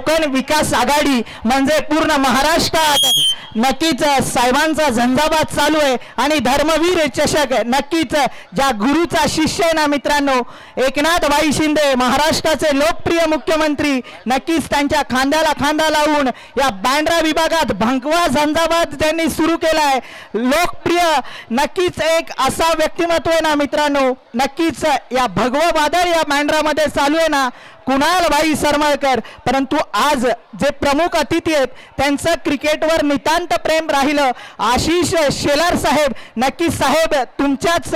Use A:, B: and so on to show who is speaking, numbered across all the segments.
A: कोकण विकास आघाडी म्हणजे पूर्ण महाराष्ट्रात नक्कीच साहेबांचा झंझावात चालू आहे आणि धर्मवीर चषक नक्कीच ज्या गुरुचा शिष्य आहे ना मित्रांनो, एकनाथ भाई शिंदे महाराष्ट्राचे लोकप्रिय मुख्यमंत्री, नक्कीच त्यांच्या खांद्याला खांदा लावून या बँड्रा विभागात भगवा झंझावात त्यांनी सुरू केला आहे. लोकप्रिय नक्कीच एक असा व्यक्तिमत्व आहे ना मित्रांनो, नक्कीच या भगवा वादळ या बँड्रामध्ये चालू आहे ना कुणाल भाई सरमळकर. परंतु आज जे प्रमुख अतिथी आहेत त्यांचं क्रिकेटवर नितांत प्रेम राहिलं. आशिष शेलार साहेब, नक्कीच साहेब तुमच्याच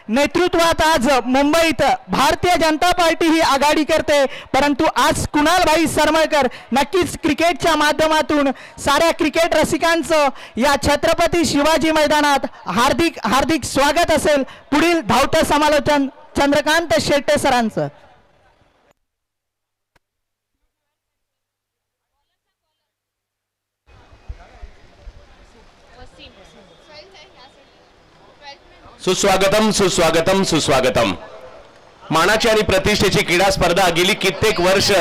A: नेतृत्वात आज मुंबईत भारतीय जनता पार्टी ही आघाडी करते, परंतु आज कुणाल भाई सरमळकर नक्कीच क्रिकेटच्या माध्यमातून साऱ्या क्रिकेट रसिकांचं या छत्रपती शिवाजी मैदानात हार्दिक हार्दिक स्वागत असेल. पुढील धावतं समालोचन चंद्रकांत शेट्टे सरांचं.
B: सुस्वागतम सुस्वागतम सुस्वागतम. मानाची आणि प्रतिष्ठेची क्रीडा स्पर्धा गेली कित्येक वर्ष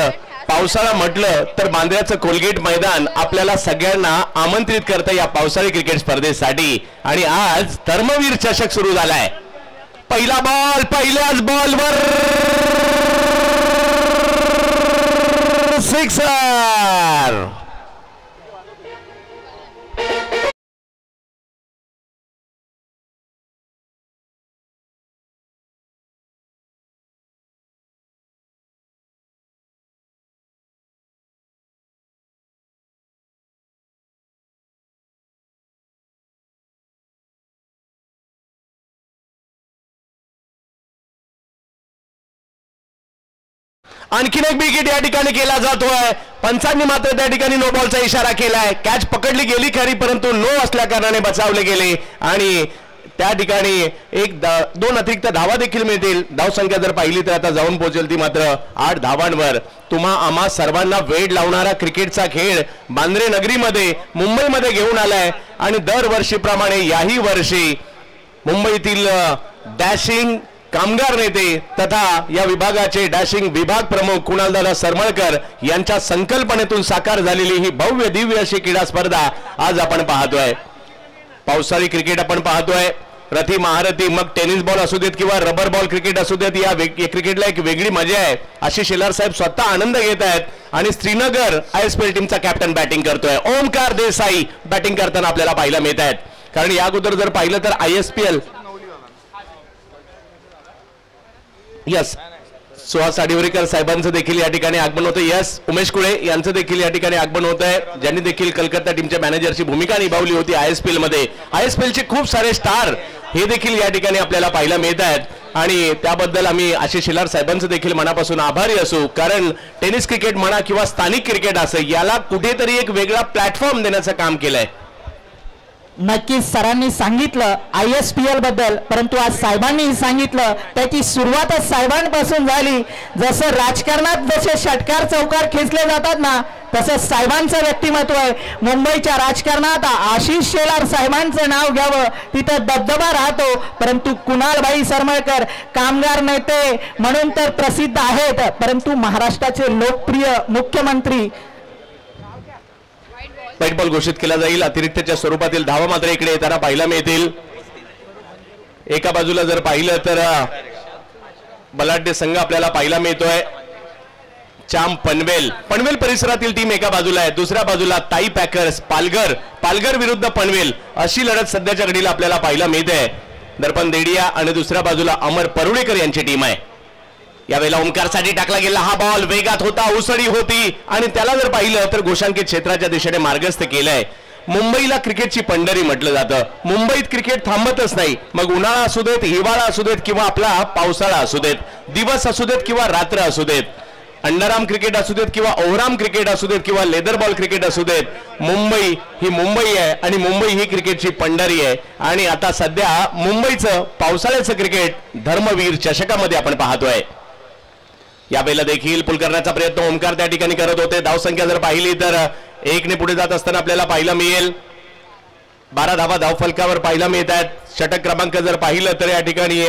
B: पावसाळा म्हटलं तर बांद्र्याचं कोलगेट मैदान आपल्याला सगळ्यांना आमंत्रित करतं या पावसाळी क्रिकेट स्पर्धेसाठी. आणि आज धर्मवीर चषक सुरू झालाय. पहिला बॉल, पहिल्याच बॉलवर सिक्सर. आणखीन एक विकेट या ठिकाणी केला जातोय. पंचांनी मात्र त्या ठिकाणी नो बॉलचा इशारा केलाय. कॅच पकडली गेली खरी, परंतु नो असल्या कारणाने बचावले गेले आणि त्या ठिकाणी दोन अतिरिक्त धावा देखील मिळतील. धावसंख्या जर पाहिली तर आता जाऊन पोहोचेल ती मात्र 8 धावांवर. तुम्हा आम्हा सर्वांना वेड लावणारा क्रिकेटचा खेळ बांद्रे नगरीमध्ये मुंबईमध्ये घेऊन आलाय आणि दरवर्षीप्रमाणे याही वर्षी मुंबईतील डॅशिंग कामगार नेते तथा या विभागाचे डॅशिंग विभाग प्रमुख कुणालदादा सरमळकर यांच्या संकल्पनेतून साकार झालेली ही भव्य दिव्य अशी क्रीडा स्पर्धा आज आपण पाहतोय. पावसाळी क्रिकेट आपण पाहतोय. रथी महारथी, मग टेनिस बॉल असू देत किंवा रबर बॉल क्रिकेट असू देत, या क्रिकेटला एक वेगळी मजा आहे. आशिष शेलार साहेब स्वतः आनंद घेत आहेत आणि श्रीनगर ISPL टीमचा कॅप्टन बॅटिंग करतोय. ओमकार देसाई बॅटिंग करताना आपल्याला पाहायला मिळत आहेत. कारण या अगोदर जर पाहिलं तर ISPL यस सुहास आडिवरेकर साहेबांचं देखील या ठिकाणी आगमन होतं. यस उमेश कुळे यांचं देखील या ठिकाणी आगमन होत आहे, ज्यांनी देखील कलकत्ता टीमच्या मॅनेजरची भूमिका निभावली होती ISPL मध्ये. ISPL चे खूप सारे स्टार हे देखील या ठिकाणी आपल्याला पाहायला मिळत आहेत आणि त्याबद्दल आम्ही आशिष शेलार साहेबांचं देखील मनापासून आभारी असू. कारण टेनिस क्रिकेट म्हणा किंवा स्थानिक क्रिकेट असं याला कुठेतरी एक वेगळा प्लॅटफॉर्म देण्याचं काम केलंय.
A: नक्कीच सरांनी सांगितलं ISPL बद्दल, परंतु आज साहेबांनी सांगितलं त्याची सुरुवातच साहेबांपासून झाली. जसं राजकारणात जसे षटकार चौकार खेचले जातात ना, तसं साहेबांचं व्यक्तिमत्व आहे. मुंबईच्या राजकारणात आशिष शेलार साहेबांचं नाव घ्यावं तिथं दबदबा राहतो. परंतु कुणालभाई सरमळकर कामगार नेते म्हणून तर प्रसिद्ध आहेत, परंतु महाराष्ट्राचे लोकप्रिय मुख्यमंत्री.
B: व्हाईट बॉल घोषित केला जाईल. अतिरिक्तच्या स्वरूपातील धावा मात्र इकडे येताना पाहायला मिळतील. एका बाजूला जर पाहिलं तर बलाढ्य संघ आपल्याला पाहायला मिळतोय. चाम पनवेल परिसरातील टीम एका बाजूला आहे, दुसऱ्या बाजूला ताई पॅकर्स पालघर विरुद्ध पनवेल अशी लढत सध्याच्या घडीला आपल्याला पाहायला मिळते. दर्पण देडिया आणि दुसऱ्या बाजूला अमर परुडेकर यांची टीम आहे. यावेळेला ओमकारसाठी टाकला गेला हा बॉल वेगात होता, उसळी होती आणि त्याला जर पाहिलं तर घोषांकित क्षेत्राच्या दिशेने मार्गस्थ केलंय. मुंबईला क्रिकेटची पंढरी म्हटलं जातं. मुंबईत क्रिकेट थांबतच नाही. मग उन्हाळा असू देत, हिवाळा असू देत किंवा आपला पावसाळा असू देत, दिवस असू देत किंवा रात्र असू देत, अंडरआर्म क्रिकेट असू देत किंवा ओव्हरआर्म क्रिकेट असू देत किंवा लेदर बॉल क्रिकेट असू देत, मुंबई ही मुंबई आहे आणि मुंबई ही क्रिकेटची पंढरी आहे. आणि आता सध्या मुंबईचं पावसाळ्याचं क्रिकेट धर्मवीर चषकामध्ये आपण पाहतोय. यावेळेला देखील पुल करण्याचा प्रयत्न ओमकार त्या ठिकाणी करत होते. धावसंख्या जर पाहिली तर 1 ने पुढे जात असताना आपल्याला पाहायला मिळेल. 12 धावा धाव फलकावर पाहायला मिळत आहेत. षटक क्रमांक जर पाहिलं तर या ठिकाणी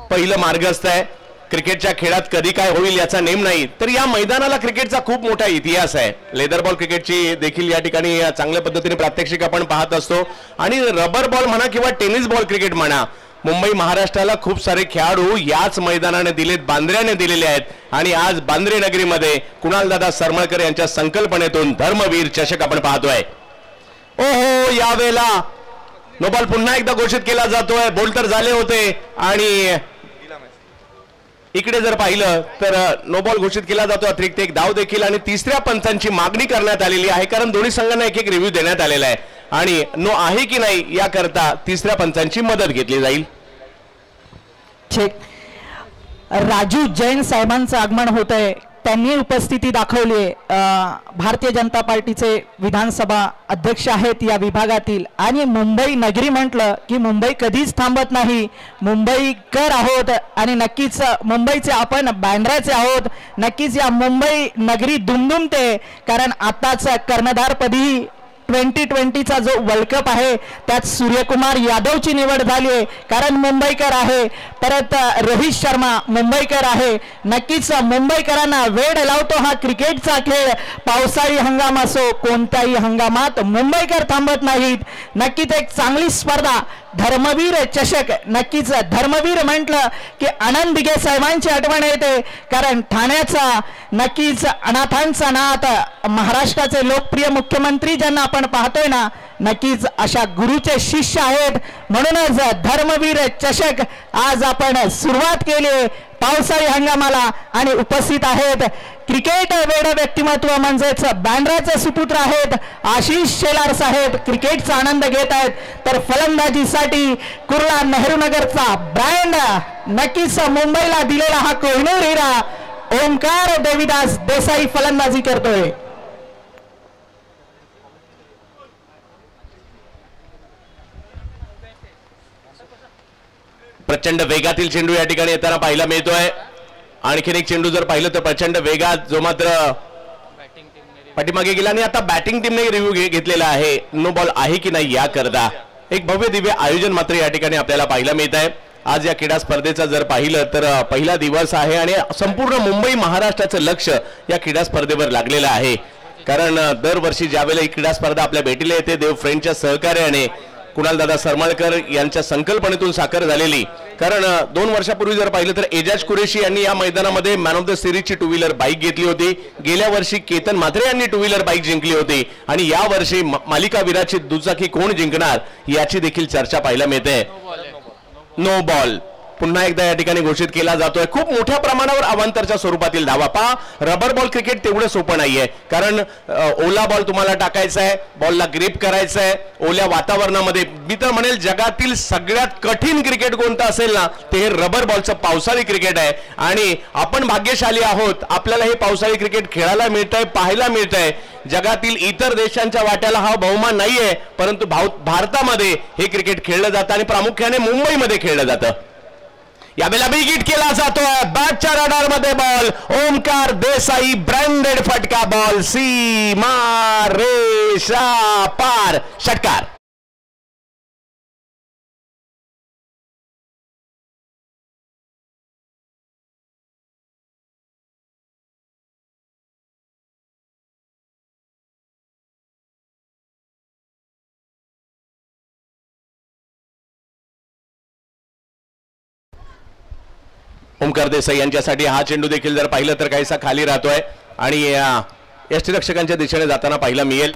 B: पहिलं मार्गस्थ आहे. क्रिकेटच्या खेळात कधी काय होईल याचा नेम नाही, तर या मैदानाला क्रिकेटचा खूप मोठा इतिहास आहे. लेदर बॉल क्रिकेटची देखील या ठिकाणी चांगल्या पद्धतीने प्रात्यक्षिक आपण पाहत असतो. आणि रबर बॉल म्हणा किंवा टेनिस बॉल क्रिकेट म्हणा, मुंबई महाराष्ट्राला खूप सारे खेळाडू याच मैदानाने दिलेत, बांद्र्याने दिलेले आहेत. आणि आज बांद्रे नगरीमध्ये कुणालदादा सरमळकर यांच्या संकल्पनेतून धर्मवीर चषक आपण पाहतोय. ओहो, यावेळेला नो बॉल पुन्हा एकदा घोषित केला जातोय. बोल तर झाले होते आणि इकडे जर पाहिलं तर नो बॉल घोषित केला जातो. अतिरिक्त एक धाव देखील आणि तिसऱ्या पंचांची मागणी करण्यात आलेली आहे, कारण दोन्ही संघांना एक एक रिव्ह्यू देण्यात आलेला आहे आणि नो आहे की नाही याकरता तिसऱ्या पंचांची मदत घेतली जाईल.
A: राजू जैन साहेबांचं आगमन होत आहे, त्यांनी उपस्थिती दाखवली आहे. भारतीय जनता पार्टीचे विधानसभा अध्यक्ष आहेत या विभागातील. आणि मुंबई नगरी म्हटलं की मुंबई कधीच थांबत नाही. मुंबईकर आहोत आणि नक्कीच मुंबईचे आपण बँड्राचे आहोत. नक्कीच या मुंबई नगरी दुमदुमते, कारण आताच कर्णधारपदी 2020चा जो वर्ल्ड कप आहे त्यात सूर्यकुमार यादवची निवड झाली आहे, कारण मुंबईकर आहे. परत रोहित शर्मा मुंबईकर आहे. नक्कीच मुंबईकरांना वेड लावतो हा क्रिकेटचा खेळ. पावसाळी हंगाम असो कोणत्याही हंगामात मुंबईकर थांबत नाहीत. नक्कीच एक चांगली स्पर्धा धर्मवीर चषक. नक्कीच धर्मवीर म्हटलं की आनंद दिघे साहेबांची आठवण येते, कारण ठाण्याचा नक्कीच अनाथांचा नाथ, महाराष्ट्राचे लोकप्रिय मुख्यमंत्री ज्यांना आपण पाहतोय ना, नक्कीच अशा गुरुचे शिष्य आहेत. म्हणूनच धर्मवीर चषक आज आपण सुरुवात केली पावसाळी हंगामाला. आणि उपस्थित आहेत क्रिकेट वेड व्यक्तिमत्व म्हणजेच बँड्राचे सुपुत्र आहेत आशिष शेलार साहेब, क्रिकेटचा आनंद घेत आहेत. तर फलंदाजीसाठी कुर्ला नेहरू नगरचा ब्रँड, नक्कीच मुंबईला दिलेला हा कोहिनूर हिरा ओमकार देविदास देसाई फलंदाजी करतोय.
B: प्रचंड वेगातील चेंडू या ठिकाणी येताना पाहायला मिळतोय. आणखीन एक चेंडू जर पाहिलं तर प्रचंड वेगात जो मात्र पाठीमागे गेला आणि आता बॅटिंग टीमने रिव्ह्यू घेतलेला आहे. नो बॉल आहे की नाही याकरता एक भव्य दिव्य आयोजन मात्र या ठिकाणी आपल्याला पाहायला मिळत आहे. आज या क्रीडा स्पर्धेचा जर पाहिलं तर पहिला दिवस आहे आणि संपूर्ण मुंबई महाराष्ट्राचं लक्ष या क्रीडा स्पर्धेवर लागलेलं आहे, कारण दरवर्षी ज्यावेळेला ही क्रीडा स्पर्धा आपल्या भेटीला येते देव फ्रेंडच्या सहकार्याने कुणालदादा सरमळकर यांच्या संकल्पनेतून साकार झालेली. कारण 2 वर्षापूर्वी जर पाहिलं तर एजाज कुरेशी यांनी या मैदानामध्ये मॅन ऑफ द सिरीजची 2 व्हीलर बाईक घेतली होती. गेल्या वर्षी केतन म्हात्रे यांनी 2 व्हीलर बाईक जिंकली होती आणि या वर्षी मालिकावीराची दुचाकी कोण जिंकणार याची देखील चर्चा पाहायला मिळते. नो बॉल पुन्हा एकदा या ठिकाणी घोषित केला जातोय. खूप मोठ्या प्रमाणावर अवांतरच्या स्वरूपातील धावा. पहा, रबर बॉल क्रिकेट तेवढं सोपं नाहीये, कारण ओला बॉल तुम्हाला टाकायचा आहे, बॉलला ग्रिप करायचं आहे ओल्या वातावरणामध्ये. मी तर म्हणेल जगातील सगळ्यात कठीण क्रिकेट कोणतं असेल ना ते रबर बॉलचं पावसाळी क्रिकेट आहे. आणि आपण भाग्यशाली आहोत, आपल्याला हे पावसाळी क्रिकेट खेळायला मिळतंय, पाहायला मिळतंय. जगातील इतर देशांच्या वाट्याला हा बहुमान नाहीये, परंतु भारतामध्ये हे क्रिकेट खेळलं जातं आणि प्रामुख्याने मुंबईमध्ये खेळलं जातं. यावेळेला बिगिट केला जातोय. बॅटच्या रडार मध्ये बॉल. ओमकार देसाई ब्रँडेड फटका. बॉल सीमा रेषा पार. षटकार. ओमकार देसाई यांच्यासाठी हा चेंडू देखील जर पाहिलं तर काहीसा खाली राहतोय आणि यष्टीरक्षकांच्या दिशेने जाताना पाहायला मिळेल.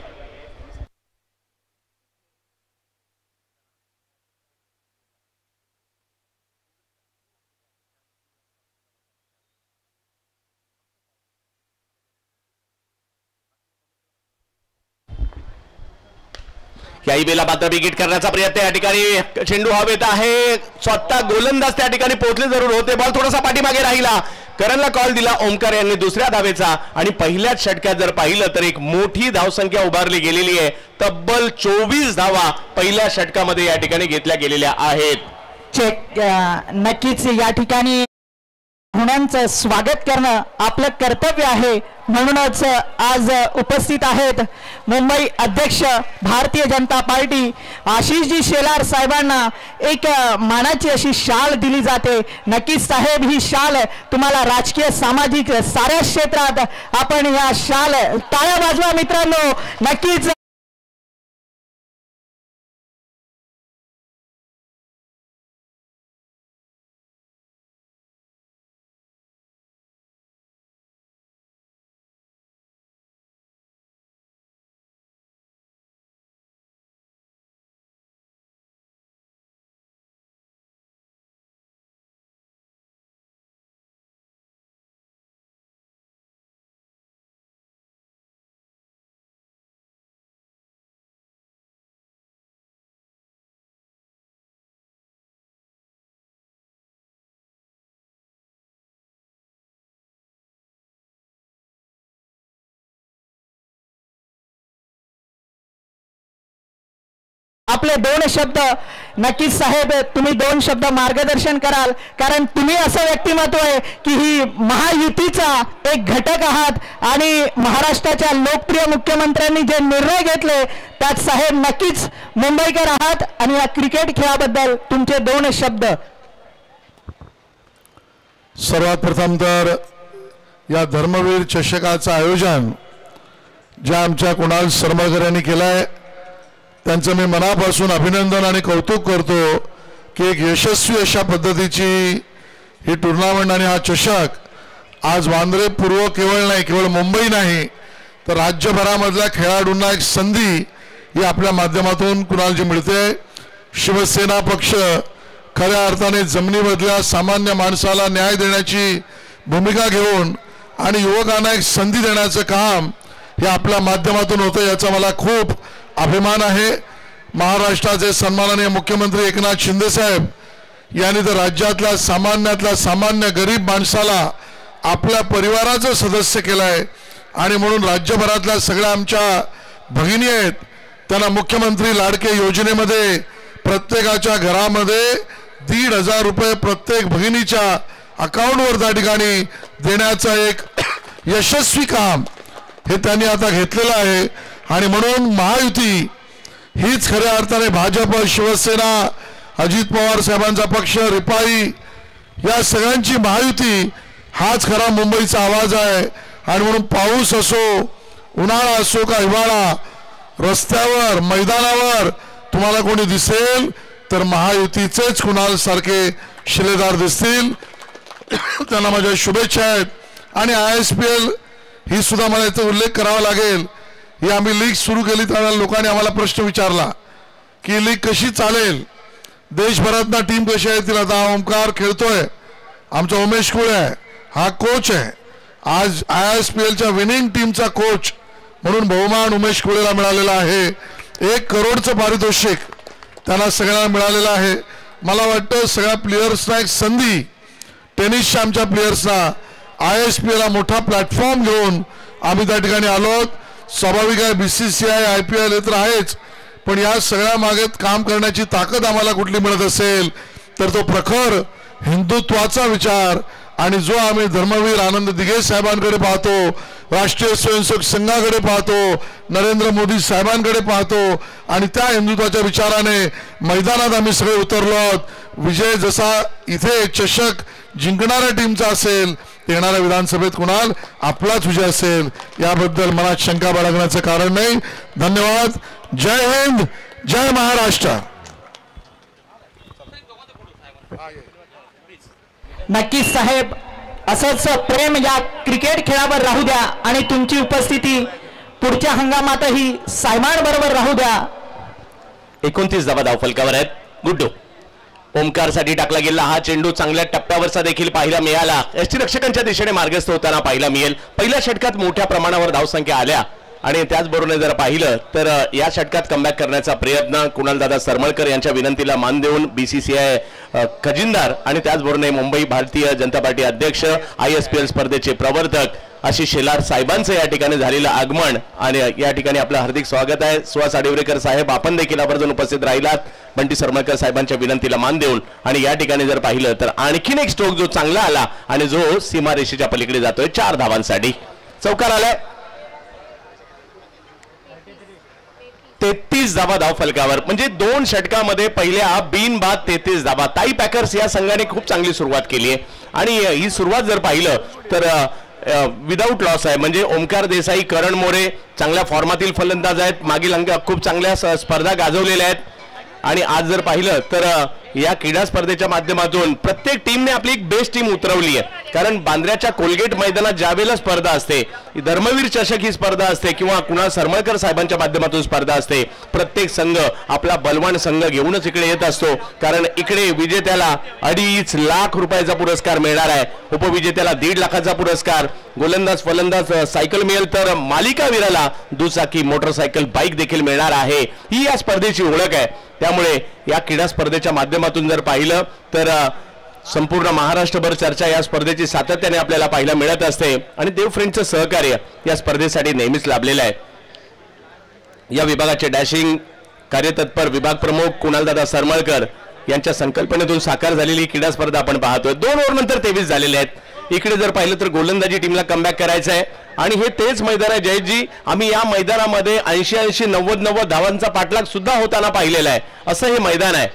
B: याही वेळेला मात्र विकेट करण्याचा प्रयत्न या ठिकाणी चेंडू हवेत आहे. स्वतः गोलंदाज त्या ठिकाणी पोहोचले जरूर होते. बॉल थोडासा पाठीमागे राहिला. करणला कॉल दिला ओमकार यांनी दुसऱ्या धावेचा आणि पहिल्याच षटक्यात जर पाहिलं तर एक मोठी धावसंख्या उभारली गेलेली आहे. तब्बल 24 धावा पहिल्या षटकामध्ये या ठिकाणी घेतल्या गेलेल्या आहेत.
A: नक्कीच या ठिकाणी गुणांचं स्वागत करणं आपलं कर्तव्य आहे. म्हणूनच आज उपस्थित आहेत मुंबई अध्यक्ष भारतीय जनता पार्टी आशिषजी शेलार साहेबांना एक मानाची अशी शाल दिली जाते. नक्कीच साहेब, ही शाल तुम्हाला राजकीय सामाजिक साऱ्या क्षेत्रात आपण या शाल टाळ्या वाजवा मित्रांनो. नक्कीच आपले 2 शब्द नक्कीच साहेब, तुम्ही 2 शब्द मार्गदर्शन कराल, कारण तुम्ही असं व्यक्तिमत्व आहे की ही महायुतीचा एक घटक आहात आणि महाराष्ट्राच्या लोकप्रिय मुख्यमंत्र्यांनी जे निर्णय घेतले त्यात साहेब नक्कीच मुंबईकर आहात. आणि या क्रिकेट खेळाबद्दल तुमचे 2 शब्द.
C: सर्वात प्रथम तर या धर्मवीर चषकाचं आयोजन ज्या आमच्या कुणाल सरमळकर यांनी केलं आहे त्यांचं मी मनापासून अभिनंदन आणि कौतुक करतो की एक यशस्वी अशा पद्धतीची ही टुर्नामेंट आणि हा चषक आज वांद्रे पूर्व केवळ मुंबई नाही तर राज्यभरामधल्या खेळाडूंना एक संधी ही आपल्या माध्यमातून कुणालजी मिळते. शिवसेना पक्ष खऱ्या अर्थाने जमिनीमधल्या सामान्य माणसाला न्याय देण्याची भूमिका घेऊन आणि युवकांना एक संधी देण्याचं काम हे आपल्या माध्यमातून होतं, याचा मला खूप अभिमान आहे. महाराष्ट्राचे सन्माननीय मुख्यमंत्री एकनाथ शिंदे साहेब यांनी तर राज्यातल्या सामान्य गरीब माणसाला आपल्या परिवाराचं सदस्य केलं आहे आणि म्हणून राज्यभरातल्या सगळ्या आमच्या भगिनी आहेत त्यांना मुख्यमंत्री लाडके योजनेमध्ये प्रत्येकाच्या घरामध्ये 1,500 रुपये प्रत्येक भगिनीच्या अकाउंटवर त्या ठिकाणी देण्याचं एक यशस्वी काम हे त्यांनी आता घेतलेलं आहे. आणि म्हणून महायुती हीच खऱ्या अर्थाने भाजप, शिवसेना, अजित पवार साहेबांचा पक्ष, रिपाई या सगळ्यांची महायुती हाच खरा मुंबईचा आवाज आहे. आणि म्हणून पाऊस असो, उन्हाळा असो का हिवाळा, रस्त्यावर मैदानावर तुम्हाला कोणी दिसेल तर महायुतीचेच कुणाल सारखे शिलेदार दिसतील. त्यांना माझ्या शुभेच्छा आहेत. आणि ISPL ही सुद्धा मला याचा उल्लेख करावा लागेल. ही आम्ही लीग सुरू केली त्यावेळेला लोकांनी आम्हाला प्रश्न विचारला की लीग कशी चालेल, देशभरातनं टीम कशी आहे. तिला आता ओमकार खेळतोय, आमचा उमेश कुळे आहे, हा कोच आहे. आज ISPLच्या विनिंग टीमचा कोच म्हणून बहुमान उमेश कुळेला मिळालेला आहे. 1 करोडचं पारितोषिक त्यांना सगळ्यांना मिळालेलं आहे. मला वाटतं सगळ्या प्लेयर्सना एक संधी, टेनिसच्या आमच्या प्लेयर्सना ISPLला मोठा प्लॅटफॉर्म घेऊन आम्ही त्या ठिकाणी आलोत. स्वाभाविक आहे BCCI, IPL हे तर आहेच, पण या सगळ्या मागे काम करण्याची ताकद आम्हाला कुठली मिळत असेल तर तो प्रखर हिंदुत्वाचा विचार आणि जो आम्ही धर्मवीर आनंद दिघे साहेबांकडे पाहतो, राष्ट्रीय स्वयंसेवक संघाकडे पाहतो, नरेंद्र मोदी साहेबांकडे पाहतो आणि त्या हिंदुत्वाच्या विचाराने मैदानात आम्ही सगळे उतरलो आहोत. विजय जसा इथे चषक जिंकणाऱ्या टीमचा असेल, येणाऱ्या विधानसभेत कुणाल आपलाच विजय असेल याबद्दल मनात शंका बाळगण्याचं कारण नाही. धन्यवाद. जय हिंद, जय महाराष्ट्र.
A: नक्कीच साहेब, असंच प्रेम या क्रिकेट खेळावर राहू द्या आणि तुमची उपस्थिती पुढच्या हंगामातही सायमानबरोबर राहू द्या.
B: 29 धावा धावफलकावर आहेत. गुड्डू ओमकार साठी टाकला गेला हा चेंडू चांगल्या टप्प्यावरचा देखील पाहायला मिळाला. यष्टीरक्षकांच्या दिशेने मार्गस्थ होताना पाहायला मिळेल. पहिल्या षटकात मोठ्या प्रमाणावर धावसंख्या आल्या आणि त्याचबरोबर जर पाहिलं तर या षटकात कमबॅक करण्याचा प्रयत्न कुणालदादा सरमळकर यांच्या विनंतीला मान देऊन BCCI खजिनदार आणि त्याचबरोबर मुंबई भारतीय जनता पार्टी अध्यक्ष ISPL स्पर्धेचे प्रवर्तक आशिष शेलार साहेबांचं या ठिकाणी झालेलं आगमन आणि या ठिकाणी आपलं हार्दिक स्वागत आहे. सुहास आडिवरेकर साहेब, आपण देखील आवर्जून उपस्थित राहिलात. बंटी सरमळकर साहेबांच्या विनंतीला मान देऊन आणि या ठिकाणी जर पाहिलं तर आणखीन एक स्ट्रोक जो चांगला आला आणि जो सीमारेषेच्या पलीकडे जातोय 4 धावांसाठी चौकार आलाय 33 धावा धाव फलकावर म्हणजे 2 षटकामध्ये पहिल्या बिनबाद 33 धावा. ताई पॅकर्स या संघाने खूप चांगली सुरुवात केली आहे आणि ही सुरुवात जर पाहिलं तर विदाऊट लॉस आहे. म्हणजे ओमकार देसाई, करण मोरे चांगल्या फॉर्मातील फलंदाज आहेत, मागील खूप चांगल्या स्पर्धा गाजवलेल्या आहेत आणि आज जर पाहिलं तर या क्रीडा स्पर्धेच्या माध्यमातून प्रत्येक टीमने आपली एक बेस्ट टीम उतरवली आहे. कारण बांद्र्याच्या कोलगेट मैदानात ज्यावेळेला स्पर्धा असते, धर्मवीर चषक ही स्पर्धा असते किंवा कुणाल सरमळकर साहेबांच्या माध्यमातून स्पर्धा असते, प्रत्येक संघ आपला बलवान संघ घेऊनच इकडे येत असतो. कारण इकडे विजेत्याला 2.5 लाख रुपयाचा पुरस्कार मिळणार आहे, उपविजेत्याला 1.5 लाखाचा पुरस्कार, गोलंदाज फलंदाज सायकल मिळेल तर मालिकावीराला दुचाकी मोटरसायकल बाईक देखील मिळणार आहे. ही या स्पर्धेची ओळख आहे. त्यामुळे या क्रीडा स्पर्धेच्या माध्यमातून जर पाहिलं तर संपूर्ण महाराष्ट्रभर चर्चा या स्पर्धेची सातत्याने आपल्याला पाहायला मिळत असते आणि देव फ्रेंडचं सहकार्य या स्पर्धेसाठी नेहमीच लाभलेलं आहे. या विभागाचे डॅशिंग कार्यतत्पर विभाग प्रमुख कुणालदादा सरमळकर यांच्या संकल्पनेतून साकार झालेली क्रीडा स्पर्धा आपण पाहतोय. 2 ओव्हरनंतर 23 झालेले आहेत. इकडे जर पाहिलं तर गोलंदाजी टीमला कमबॅक करायचं आहे आणि हे तेच मैदान आहे जयजी, आम्ही या मैदानामध्ये 80 90 धावांचा पाठलाग सुद्धा होताना पाहिलेला आहे. असं हे मैदान आहे.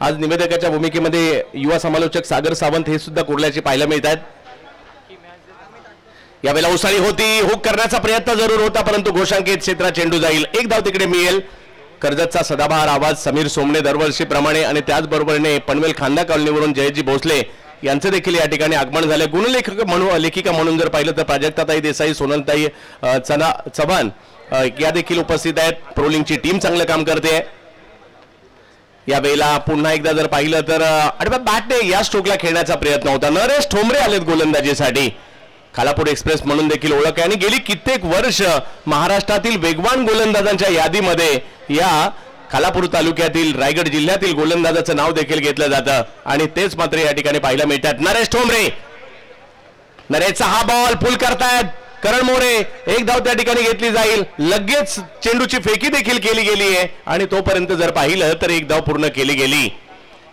B: आज निवेदकाच्या भूमिकेमध्ये युवा समालोचक सागर सावंत हे सुद्धा कुर्ल्याचे पाहायला मिळत आहेत. यावेळेला उसाळी होती, हुक करण्याचा प्रयत्न जरूर होता परंतु घोषांकित क्षेत्रात चेंडू जाईल. 1 धाव तिकडे मिळेल. कर्जतचा सदाबहार आवाज समीर सोमणे दरवर्षीप्रमाणे आणि त्याचबरोबरने पनवेल खांदा कॉलनीवरून जयजी भोसले यांचे देखील या ठिकाणी आगमन झाले. लेखिका म्हणून जर पाहिलं तर प्राजक्ताताई देसाई, सोनलताई चव्हाण या देखील उपस्थित आहेत. प्रोलिंगची टीम चांगलं काम करते. यावेळेला पुन्हा एकदा जर पाहिलं तर आडव्या बॅटने या स्ट्रोकला खेळण्याचा प्रयत्न होता. नरेश ठोंबरे आलेत गोलंदाजीसाठी. खालापूर एक्सप्रेस म्हणून देखील ओळख आहे आणि गेली कित्येक वर्ष महाराष्ट्रातील वेगवान गोलंदाजांच्या यादीमध्ये या खालापूर तालुक्यातील रायगड जिल्ह्यातील गोलंदाजाचं नाव देखील घेतलं जातं आणि तेच मात्र या ठिकाणी पाहायला मिळतात. नरेश ठोंबरे, नरेशचा हा बॉल पुल करतायत करण मोरे. 1 धाव त्या ठिकाणी घेतली जाईल. लगेच चेंडूची फेकी देखील केली गेली आहे आणि तोपर्यंत जर पाहिलं तर 1 धाव पूर्ण केली गेली.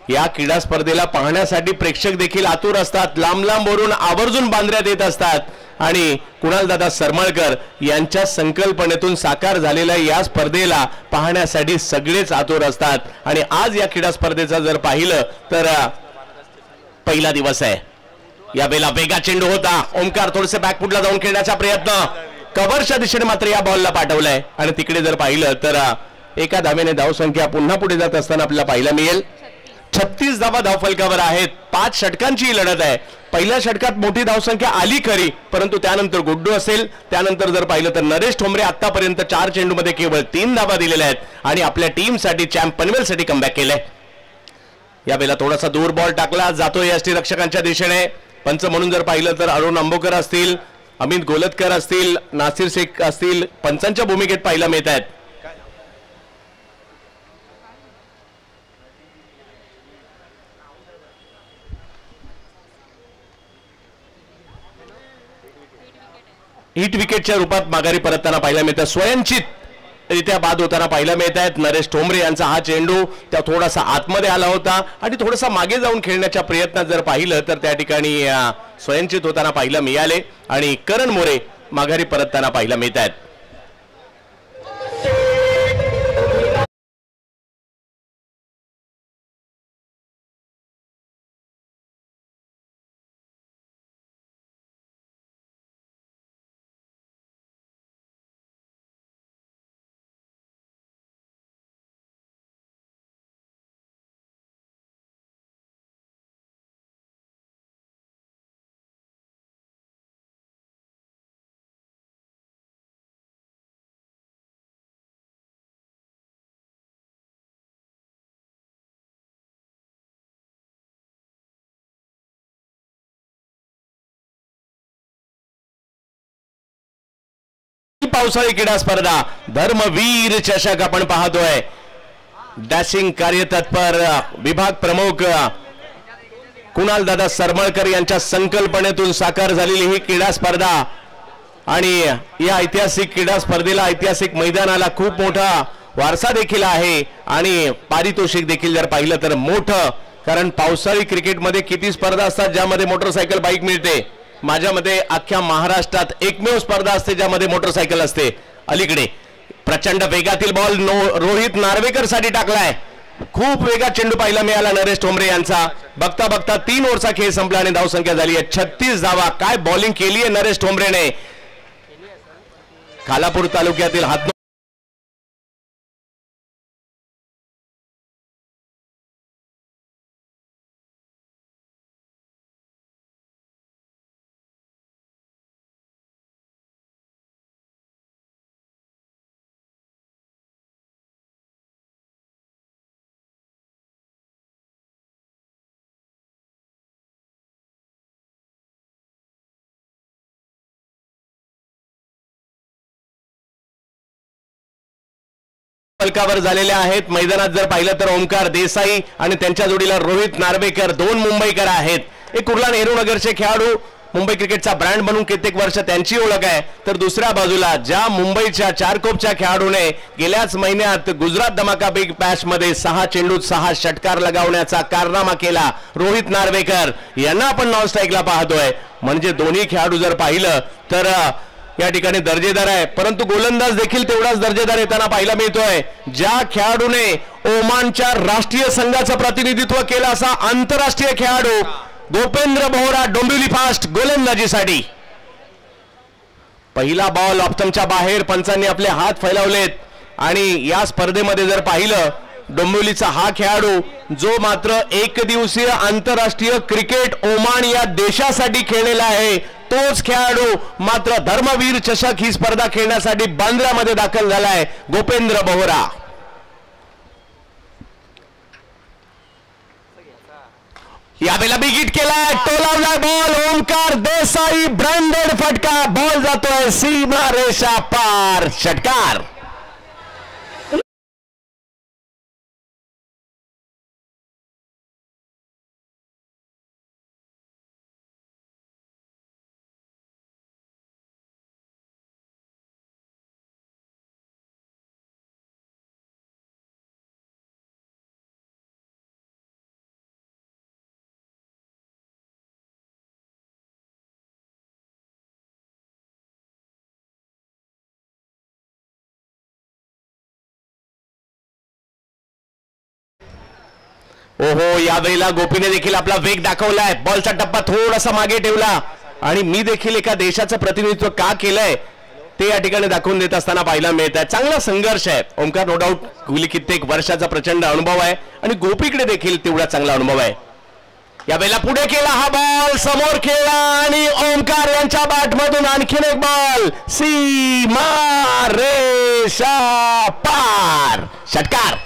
B: या क्रीडा स्पर्धेला पाहण्यासाठी प्रेक्षक देखील आतुर असतात, लांब लांबवरून आवर्जून बांद्र्यात येत असतात आणि कुणालदादा सरमळकर यांच्या संकल्पनेतून साकार झालेल्या या स्पर्धेला पाहण्यासाठी सगळेच आतुर असतात. आणि आज या क्रीडा स्पर्धेचा जर पाहिलं तर पहिला दिवस आहे. यावेळेला वेगा चेंडू होता. ओमकार थोडेसे बॅकफुटला जाऊन खेळण्याचा प्रयत्न, कव्हरच्या दिशेने मात्र या बॉलला पाठवलाय आणि तिकडे जर पाहिलं तर 1 धावेने धावसंख्या पुन्हा पुढे जात असताना आपल्याला पाहायला मिळेल. 36 धावा धावफलकावर आहेत. 5 षटकांची ही लढत आहे. पहिल्या षटकात मोठी धावसंख्या आली खरी परंतु त्यानंतर गुड्डू असेल, त्यानंतर जर पाहिलं तर नरेश ठोंबरे आतापर्यंत 4 चेंडूमध्ये केवळ 3 धावा दिलेल्या आहेत आणि आपल्या टीमसाठी चॅम्प पनवेलसाठी कमबॅक केलंय. यावेळेला थोडासा दूर बॉल टाकला जातोय यष्टीरक्षकांच्या दिशेने. पंच म्हणून जर पाहिलं तर अरुण आंबोकर असतील, अमित गोलतकर असतील, नासिर शेख असतील पंचांच्या भूमिकेत पाहायला मिळत आहेत. हिट विकेटच्या रूपात माघारी परतताना पाहायला मिळतं. स्वयंचित रित्या बाद होताना पाहायला मिळत आहेत. नरेश ठोंबरे यांचा हा चेंडू त्या थोडासा आतमध्ये आला होता आणि थोडासा मागे जाऊन खेळण्याच्या प्रयत्नात जर पाहिलं तर त्या ठिकाणी स्वयंचित होताना पाहायला मिळाले आणि करण मोरे माघारी परतताना पाहायला मिळत आहेत. पावसाळी क्रीडा स्पर्धा धर्मवीर चषक आपण पाहतोय. डॅशिंग कार्यतत्पर विभाग प्रमुख कुणालदादा सरमळकर यांच्या संकल्पनेतून साकार झालेली ही क्रीडा स्पर्धा आणि या ऐतिहासिक क्रीडा स्पर्धेला, ऐतिहासिक मैदानाला खूप मोठा वारसा देखील आहे आणि पारितोषिक देखील जर पाहिलं तर मोठं, कारण पावसाळी क्रिकेटमध्ये किती स्पर्धा असतात ज्यामध्ये मोटरसायकल बाईक मिळते. माझ्या मते अख्ख्या महाराष्ट्रात एकमेव स्पर्धा असते ज्यामध्ये मोटरसायकल असते. अलीकडे प्रचंड वेगातील बॉल रोहित नार्वेकर साठी टाकलाय. खूप वेगात चेंडू पाहायला मिळाला नरेश ठोंबरे यांचा. बघता बघता 3 ओव्हरचा खेळ संपला आणि धावसंख्या झाली आहे 36 धावा. काय बॉलिंग केली आहे नरेश ठोंबरेने. खालापूर तालुक्यातील हात फलकावर झालेल्या आहेत. मैदानात जर पाहिलं तर ओमकार देसाई आणि त्यांच्या जोडीला रोहित नार्वेकर 2 मुंबईकर आहेत. एक कुर्ला नेहरू नगरचे खेळाडू मुंबई क्रिकेटचा ब्रँड म्हणून कित्येक वर्ष त्यांची ओळख आहे. तर दुसऱ्या बाजूला ज्या मुंबईच्या चारकोपच्या खेळाडूने गेल्याच महिन्यात गुजरात धमाका बिग बॅश मध्ये 6 चेंडूत 6 षटकार लगावण्याचा कारनामा केला रोहित नार्वेकर यांना आपण नॉन स्ट्राईकला पाहतोय. म्हणजे दोन्ही खेळाडू जर पाहिलं तर या ठिकाणी दर्जेदार आहे, परंतु गोलंदाज देखील तेवढाच दर्जेदार येताना पाहायला मिळतोय. ज्या खेळाडूने ओमानच्या राष्ट्रीय संघाचं प्रतिनिधित्व केलं असा आंतरराष्ट्रीय खेळाडू गोपेंद्र बोहरा डोंबिवली फास्ट गोलंदाजीसाठी. पहिला बॉल ऑप्टमच्या बाहेर. पंचांनी आपले हात फैलावलेत आणि या स्पर्धेमध्ये जर पाहिलं डोंबिवलीचा हा खेळाडू जो मात्र एकदिवसीय आंतरराष्ट्रीय क्रिकेट ओमान या देशासाठी खेळलेला आहे, तोच खेळाडू मात्र धर्मवीर चषक ही स्पर्धा खेळण्यासाठी बांद्रामध्ये दाखल झालाय गोपेंद्र बोहरा. यावेळेला बिग हिट केलाय, टोलावलाय बॉल. ओमकार देसाई ब्रँडेड फटका. बॉल जातोय सीमा रेषा पार. षटकार. ओहो, यावेळेला गोपीने देखील आपला वेग दाखवलाय. बॉलचा टप्पा थोडासा मागे ठेवला आणि मी देखील एका देशाचं प्रतिनिधित्व का केलंय ते या ठिकाणी दाखवून देत असताना पाहायला मिळत आहे. चांगला संघर्ष आहे. ओमकार नो डाऊट गेली कित्येक वर्षाचा प्रचंड अनुभव आहे आणि गोपीकडे देखील तेवढा चांगला अनुभव आहे. यावेळेला पुढे केला हा बॉल, समोर खेळला आणि ओमकार यांच्या बॅटमधून आणखीन एक बॉल. सीमा रेषा पार. षटकार.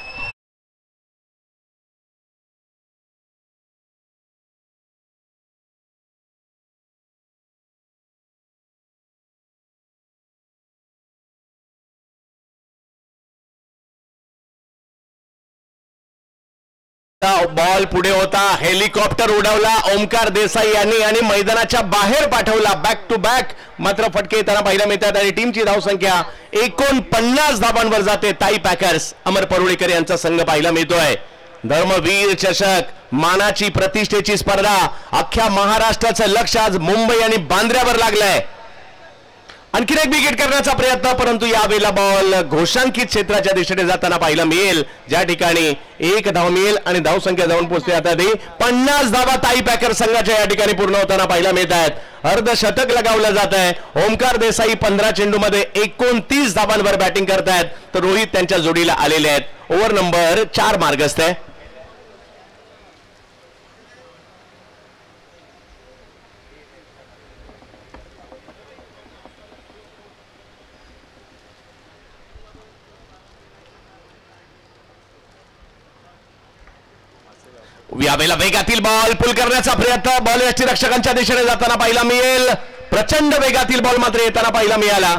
B: बॉल पुढे होता, हेलिकॉप्टर उडवला ओमकार देसाई यांनी आणि मैदानाच्या बाहेर पाठवला. बॅक टू बॅक मात्र फटके येताना पाहायला मिळतात आणि टीमची धावसंख्या 49 धावांवर जाते. ताई पॅकर्स अमर परुळेकर यांचा संघ पाहायला मिळतोय. धर्मवीर चषक मानाची प्रतिष्ठेची स्पर्धा. अख्ख्या महाराष्ट्राचं लक्ष आज मुंबई आणि बांद्र्यावर लागलंय. आणखीन एक विकेट करण्याचा प्रयत्न, परंतु यावेळेला बॉल घोषांकित क्षेत्राच्या दिशेने जाताना पाहायला मिळेल, ज्या ठिकाणी 1 धाव मिळेल आणि धावसंख्या जाऊन पोहोचते आता ती 50 धावा ताई पॅकर संघाच्या या ठिकाणी पूर्ण होताना पाहायला मिळत आहेत. अर्धशतक लगावलं जात आहे. ओमकार देसाई 15 चेंडूमध्ये 29 धावांवर बॅटिंग करतायत, तर रोहित त्यांच्या जोडीला आलेले आहेत. ओव्हर नंबर 4 मार्गस्थ आहे. यावेळेला वेगातील बॉल पुल करण्याचा प्रयत्न, बॉल यष्टीरक्षकांच्या दिशेने जाताना पाहायला मिळेल. प्रचंड वेगातील बॉल मात्र येताना पाहायला मिळाला.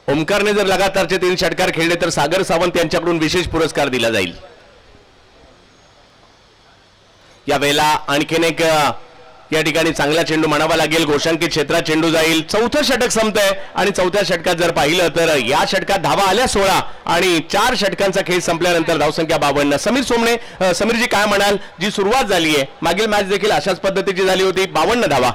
B: ओमकारने जर लगातारचे 3 षटकार खेळले तर सागर सावंत यांच्याकडून विशेष पुरस्कार दिला जाईल. यावेळेला आणखीन एक या ठिकाणी चांगला चेंडू म्हणावा लागेल. गोशांकित क्षेत्रात चेंडू जाईल. चौथं षटक संपतंय आणि चौथ्या षटकात जर पाहिलं तर या षटकात धावा आल्या 16 आणि 4 षटकांचा खेळ संपल्यानंतर धावसंख्या 52. समीर सोमणे, समीरजी काय म्हणाल, जी सुरुवात झाली आहे मागील मॅच देखील अशाच पद्धतीची झाली होती. 52 धावा.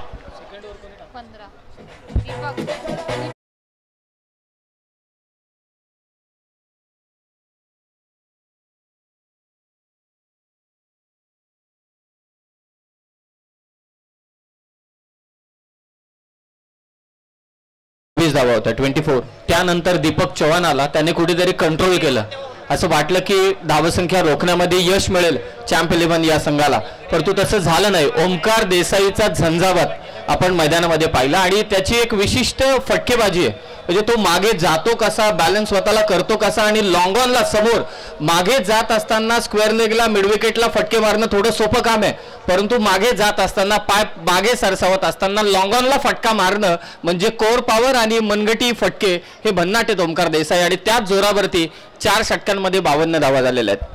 D: 20 धावा होत्या 24. त्यानंतर दीपक चव्हाण आला, त्याने कुठेतरी कंट्रोल केलं. असं वाटलं की धावसंख्या रोखण्यामध्ये यश मिळेल चॅम्प 11 या संघाला, परंतु तसं झालं नाही. ओमकार देसाईचा झंझावात आपण मैदानामध्ये पाहिला आणि त्याची एक विशिष्ट फटकेबाजी आहे. म्हणजे तो मागे जातो कसा, बॅलन्स स्वतःला करतो कसा आणि लॉंग ऑनला समोर मागे जात असताना स्क्वेअर लेगला मिड विकेटला फटके मारणं थोडं सोपं काम आहे, परंतु मागे जात असताना पाय मागे सरसावत असताना लॉंग ऑनला फटका मारणं म्हणजे कोर पॉवर आणि मनगटी फटके हे भन्नाट आहेत ओमकार देसाई. आणि त्याच जोरावरती 4 षटकांमध्ये 52 धावा झालेल्या आहेत.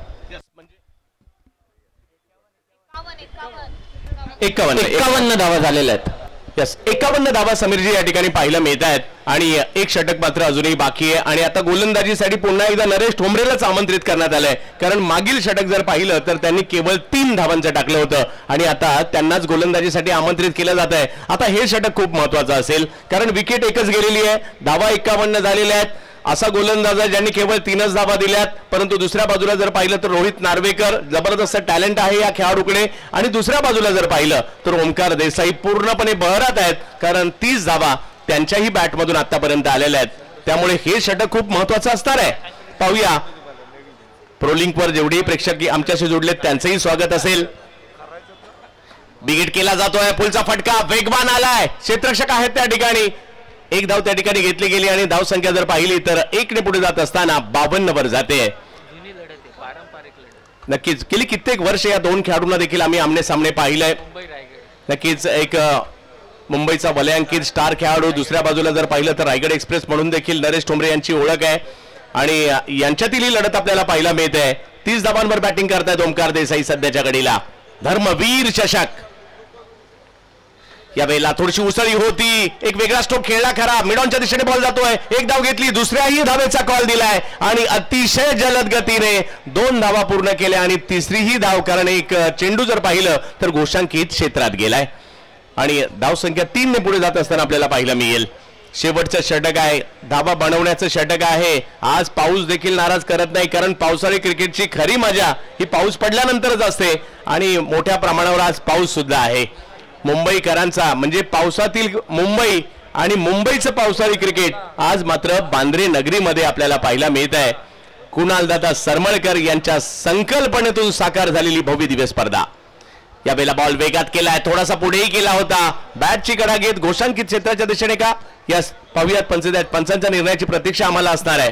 D: 51 धावा झालेल्या आहेत.
B: 51 धावा समीरजी या ठिकाणी पाहायला मिळत आहेत आणि एक षटक मात्र अजूनही बाकी आहे. आणि आता गोलंदाजीसाठी पुन्हा एकदा नरेश ठोंबरेलाच आमंत्रित करण्यात आलंय, कारण मागील षटक जर पाहिलं तर त्यांनी केवळ 3 धावांचं टाकलं होतं आणि आता त्यांनाच गोलंदाजीसाठी आमंत्रित केलं जात आहे. आता हे षटक खूप महत्वाचं असेल, कारण विकेट एकच गेलेली आहे, धावा 51 झालेल्या आहेत. असा गोलंदाज आहे ज्यांनी केवळ 3च धावा दिल्यात. परंतु दुसऱ्या बाजूला जर पाहिलं तर रोहित नार्वेकर जबरदस्त टॅलेंट आहे या खेळाडूकडे, आणि दुसऱ्या बाजूला जर पाहिलं तर ओमकार देसाई पूर्णपणे बहरात आहेत, कारण 30 धावा त्यांच्याही बॅटमधून आतापर्यंत आलेल्या आहेत. त्यामुळे हे षटक खूप महत्वाचं असणार आहे. पाहूया प्रोलिंकवर जेवढेही प्रेक्षक आमच्याशी जोडलेत त्यांचंही स्वागत असेल. बिगिट केला जातोय, पुलचा फटका वेगवान आलाय, क्षेत्ररक्षक आहेत त्या ठिकाणी. एक धाव त्या ठिकाणी घेतली गेली आणि धाव संख्या जर पाहिली तर 1 ने पुढे जात असताना 52 वर जाते. नक्कीच गेली कित्येक वर्ष या दोन खेळाडूंना देखील आम्ही आमने सामने पाहिलंय. नक्कीच एक मुंबईचा वलयांकित स्टार खेळाडू, दुसऱ्या बाजूला जर पाहिलं तर रायगड एक्सप्रेस म्हणून देखील नरेश ठोंबरे यांची ओळख आहे आणि यांच्यातील ही लढत आपल्याला पाहायला मिळते. 30 धावांवर बॅटिंग करतायत ओमकार देसाई सध्याच्या घडीला. धर्मवीर चषक यावेळेला थोडीशी उसळी होती, एक वेगळा स्ट्रोक खेळला खरा, मिडॉनच्या दिशेने बॉल जातोय, एक धाव घेतली, दुसऱ्याही धावेचा कॉल दिलाय आणि अतिशय जलद गतीने 2 धावा पूर्ण केल्या आणि तिसरीही धाव, कारण एक चेंडू जर पाहिलं तर गोशांकित क्षेत्रात गेलाय आणि धाव संख्या 3 ने पुढे जात असताना आपल्याला पाहायला मिळेल. शेवटचं षटक आहे, धावा बनवण्याचं षटक आहे. आज पाऊस देखील नाराज करत नाही, कारण पावसाळी क्रिकेटची खरी मजा ही पाऊस पडल्यानंतरच असते आणि मोठ्या प्रमाणावर आज पाऊस सुद्धा आहे. मुंबईकरांचा म्हणजे पावसातील मुंबई आणि मुंबईचं पावसाळी क्रिकेट आज मात्र बांद्रे नगरीमध्ये आपल्याला पाहायला मिळत आहे. कुणालदादा सरमळकर यांच्या संकल्पनेतून साकार झालेली भव्य दिव्य स्पर्धा. यावेळेला बॉल वेगात केलाय, थोडासा पुढेही केला होता, बॅटची कडा घेत घोषांकित क्षेत्राच्या दिशेने का यस पाहूयात. पंचांच्या निर्णयाची प्रतीक्षा आम्हाला असणार आहे.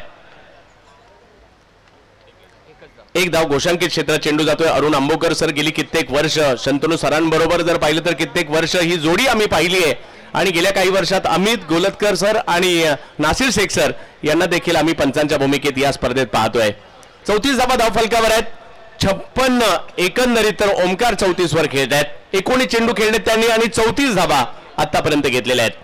B: एक धाव घोषांकित क्षेत्रात चेंडू जातोय. अरुण आंबोकर सर गेली कित्येक वर्ष, शंतनू सरांबरोबर जर पाहिलं तर कित्येक वर्ष ही जोडी आम्ही पाहिली आहे आणि गेल्या काही वर्षात अमित गोलतकर सर आणि नासिर शेख सर यांना देखील आम्ही पंचांच्या भूमिकेत या स्पर्धेत पाहतोय. 34 धावा धाव फलकावर आहेत, 56 एकंदरीत, तर ओमकार 34 वर खेळत आहेत. 19 चेंडू खेळले त्यांनी आणि 34 धावा आतापर्यंत घेतलेल्या आहेत.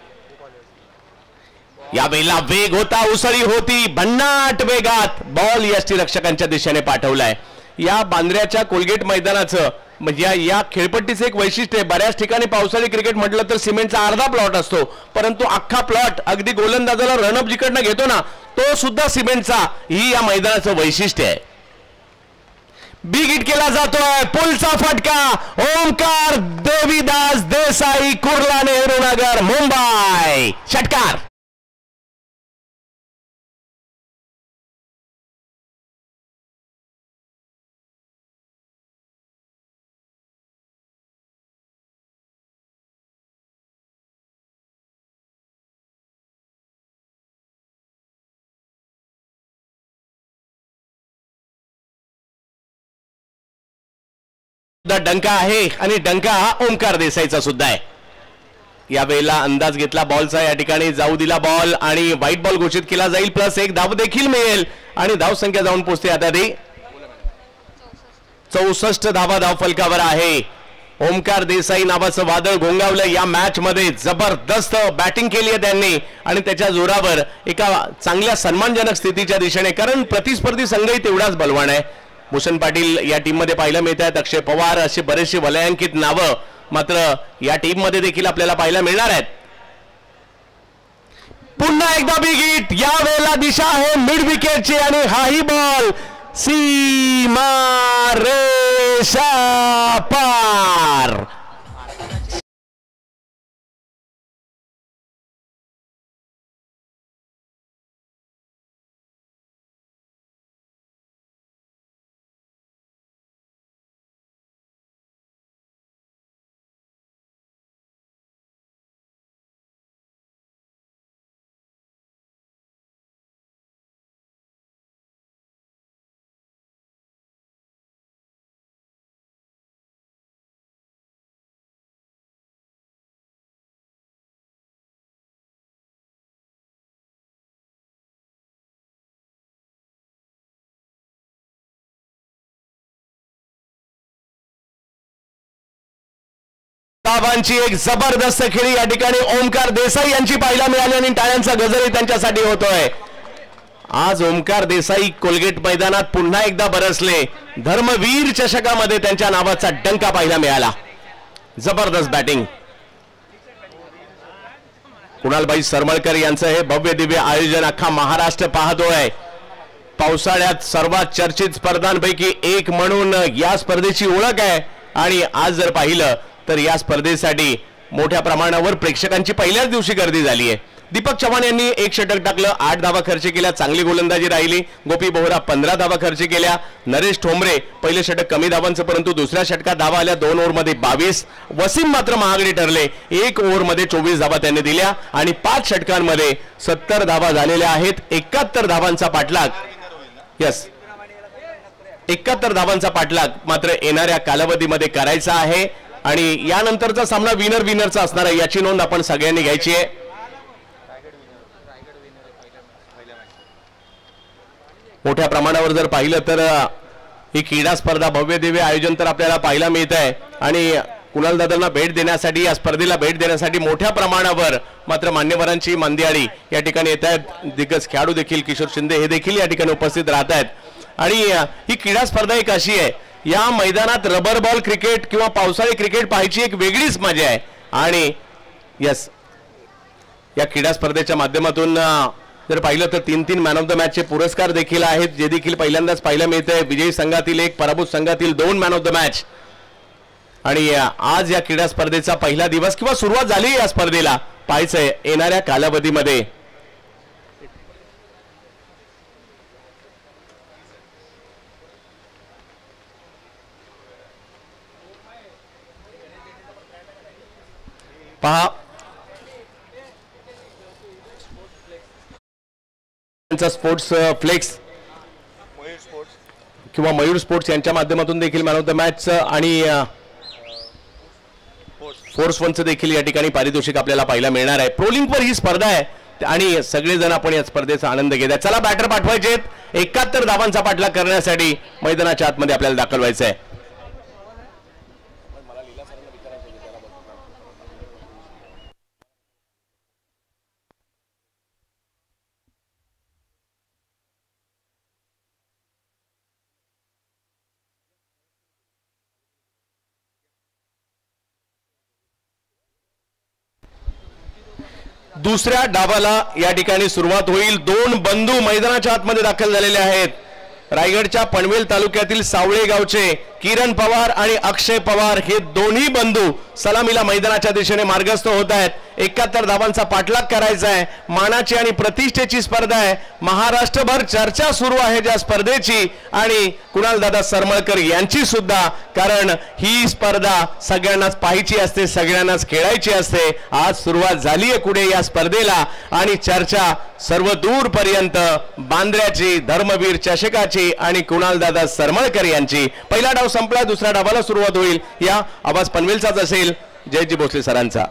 B: यावेळेला वेग होता, उसळी होती, भन्नाट वेगात बॉल यष्टीरक्षकांच्या दिशेने पाठवलाय. या बांद्र्याच्या कोलगेट मैदानाचं म्हणजे या खेळपट्टीचं एक वैशिष्ट्य आहे. बऱ्याच ठिकाणी पावसाळी क्रिकेट म्हटलं तर सिमेंटचा अर्धा प्लॉट असतो, परंतु अख्खा प्लॉट अगदी गोलंदाजाला रणअप जिकडनं घेतो ना तो सुद्धा सिमेंटचा, ही या मैदानाचं वैशिष्ट्य आहे. बिग हिट केला जातोय, पुलचा फटका, ओमकार देवीदास देसाई, कुर्ला नेहरू नगर, मुंबई. षटकार डंका आहे आणि डंका हा ओमकार देसाईचा सुद्धा आहे. यावेळेला अंदाज घेतला बॉलचा, या ठिकाणी जाऊ दिला बॉल आणि व्हाईट बॉल घोषित केला जाईल, प्लस 1 धाव देखील मिळेल आणि धाव संख्या जाऊन पोहोचते आता ती 64 धावा धाव फलकावर आहे. ओमकार देसाई नावाचं वादळ घोंगावलं या मॅच मध्ये. जबरदस्त बॅटिंग केली आहे त्यांनी आणि त्याच्या जोरावर एका चांगल्या सन्मानजनक स्थितीच्या दिशेने, कारण प्रतिस्पर्धी संघही तेवढाच बलवान आहे. भूषण पाटील या टीम मध्ये पाहायला मिळत आहेत. अक्षय पवार असे बरेचसे वलयांकित नावं मात्र या टीम मध्ये देखील आपल्याला पाहायला मिळणार आहेत. पुन्हा एकदा बिग हिट, या वेळेला दिशा आहे मिड विकेटची आणि हाही बॉल सीमा रेषा पार. धावांची एक जबरदस्त खेळी या ठिकाणी ओमकार देसाई यांची पाहायला मिळाली आणि टाळ्यांचा गजरही त्यांच्यासाठी होतोय. आज ओमकार देसाई कोलगेट मैदानात पुन्हा एकदा बरसले. धर्मवीर चषकामध्ये त्यांच्या नावाचा डंका पाहायला मिळाला. जबरदस्त बॅटिंग. कुणालबाई सरमळकर यांचं हे भव्य दिव्य आयोजन अख्खा महाराष्ट्र पाहतोय. पावसाळ्यात सर्वात चर्चित स्पर्धांपैकी एक म्हणून या स्पर्धेची ओळख आहे आणि आज जर पाहिलं तर या स्पर्धेसाठी मोठ्या प्रमाणावर प्रेक्षकांची पहिल्याच दिवशी गर्दी झाली आहे. दीपक चव्हाण यांनी एक षटक टाकलं, 8 धावा खर्च केल्या, चांगली गोलंदाजी राहिली. गोपी बोहरा 15 धावा खर्च केल्या. नरेश ठोंबरे पहिले षटक कमी धावांचं, परंतु दुसऱ्या षटकात धावा आल्या 2 ओव्हरमध्ये 22. वसीम मात्र महागडे ठरले, 1 ओव्हरमध्ये 24 धावा त्यांनी दिल्या आणि 5 षटकांमध्ये 70 धावा झालेल्या आहेत. 71 धावांचा पाठलाग. 71 धावांचा पाठलाग मात्र येणाऱ्या कालावधीमध्ये करायचा आहे आणि यानंतरचा सामना विनर विनरचा असणार आहे, याची नोंद आपण सगळ्यांनी घ्यायची आहे. मोठ्या प्रमाणावर जर पाहिलं तर ही क्रीडा स्पर्धा भव्य दिव्य आयोजन तर आपल्याला पाहायला मिळत आहे आणि कुणाल दादांना भेट देण्यासाठी, या स्पर्धेला भेट देण्यासाठी मोठ्या प्रमाणावर मात्र मान्यवरांची मंदियाळी या ठिकाणी येत आहेत. दिग्गज खेळाडू देखील किशोर शिंदे हे देखील या ठिकाणी उपस्थित राहत आहेत आणि ही क्रीडा स्पर्धा एक अशी आहे, या मैदानात रबर बॉल क्रिकेट किंवा पावसाळी क्रिकेट पाहायची एक वेगळीच मजा आहे आणि या क्रीडा स्पर्धेच्या माध्यमातून जर पाहिलं तर 3-3 मॅन ऑफ द मॅचचे पुरस्कार देखील आहेत, जे देखील पहिल्यांदाच पाहायला मिळते. विजयी संघातील 1, पराभूत संघातील 2 मॅन ऑफ द मॅच. आणि आज या क्रीडा स्पर्धेचा पहिला दिवस किंवा सुरुवात झाली या स्पर्धेला, पाहायचंय येणाऱ्या कालावधीमध्ये. पहा स्पोर्ट्स फ्लेक्स किंवा मयूर स्पोर्ट्स यांच्या माध्यमातून देखील मॅन ऑफ द मॅच आणि फोर्स वनचं देखील या ठिकाणी पारितोषिक आपल्याला पाहायला मिळणार आहे. प्रोलिंगवर ही स्पर्धा आहे आणि सगळेजण आपण या स्पर्धेचा आनंद घेत. चला बॅटर पाठवायचे, 71 धावांचा पाठलाग करण्यासाठी मैदानाच्या आतमध्ये आपल्याला दाखल व्हायचं आहे. दुसऱ्या डावाला या ठिकाणी सुरुवात होईल. 2 बंधू मैदानाच्या आतमध्ये दाखल झालेले आहेत. रायगडच्या पनवेल तालुक्यातील सावळे गावचे किरण पवार आणि अक्षय पवार हे दोन्ही बंधू सलामीला मैदानाच्या दिशेने मार्गस्थ होत आहेत. 71 धावांचा पाठलाग करायचा आहे. मानाची आणि प्रतिष्ठेची स्पर्धा आहे. महाराष्ट्रभर चर्चा सुरू आहे ज्या स्पर्धेची आणि कुणाल दादा सरमळकर यांची सुद्धा, कारण ही स्पर्धा सगळ्यांनाच पाहायची असते, सगळ्यांनाच खेळायची असते. आज सुरुवात झाली आहे पुढे या स्पर्धेला आणि चर्चा सर्व दूर पर्यंत बांद्र्याची, धर्मवीर चषकाची आणि कुणाल दादा सरमळकर यांची. पहिला डाव संपला, दुसऱ्या डावाला सुरुवात होईल. या आवाज पनवेलचाच असेल, जयजी भोसले सरांचा.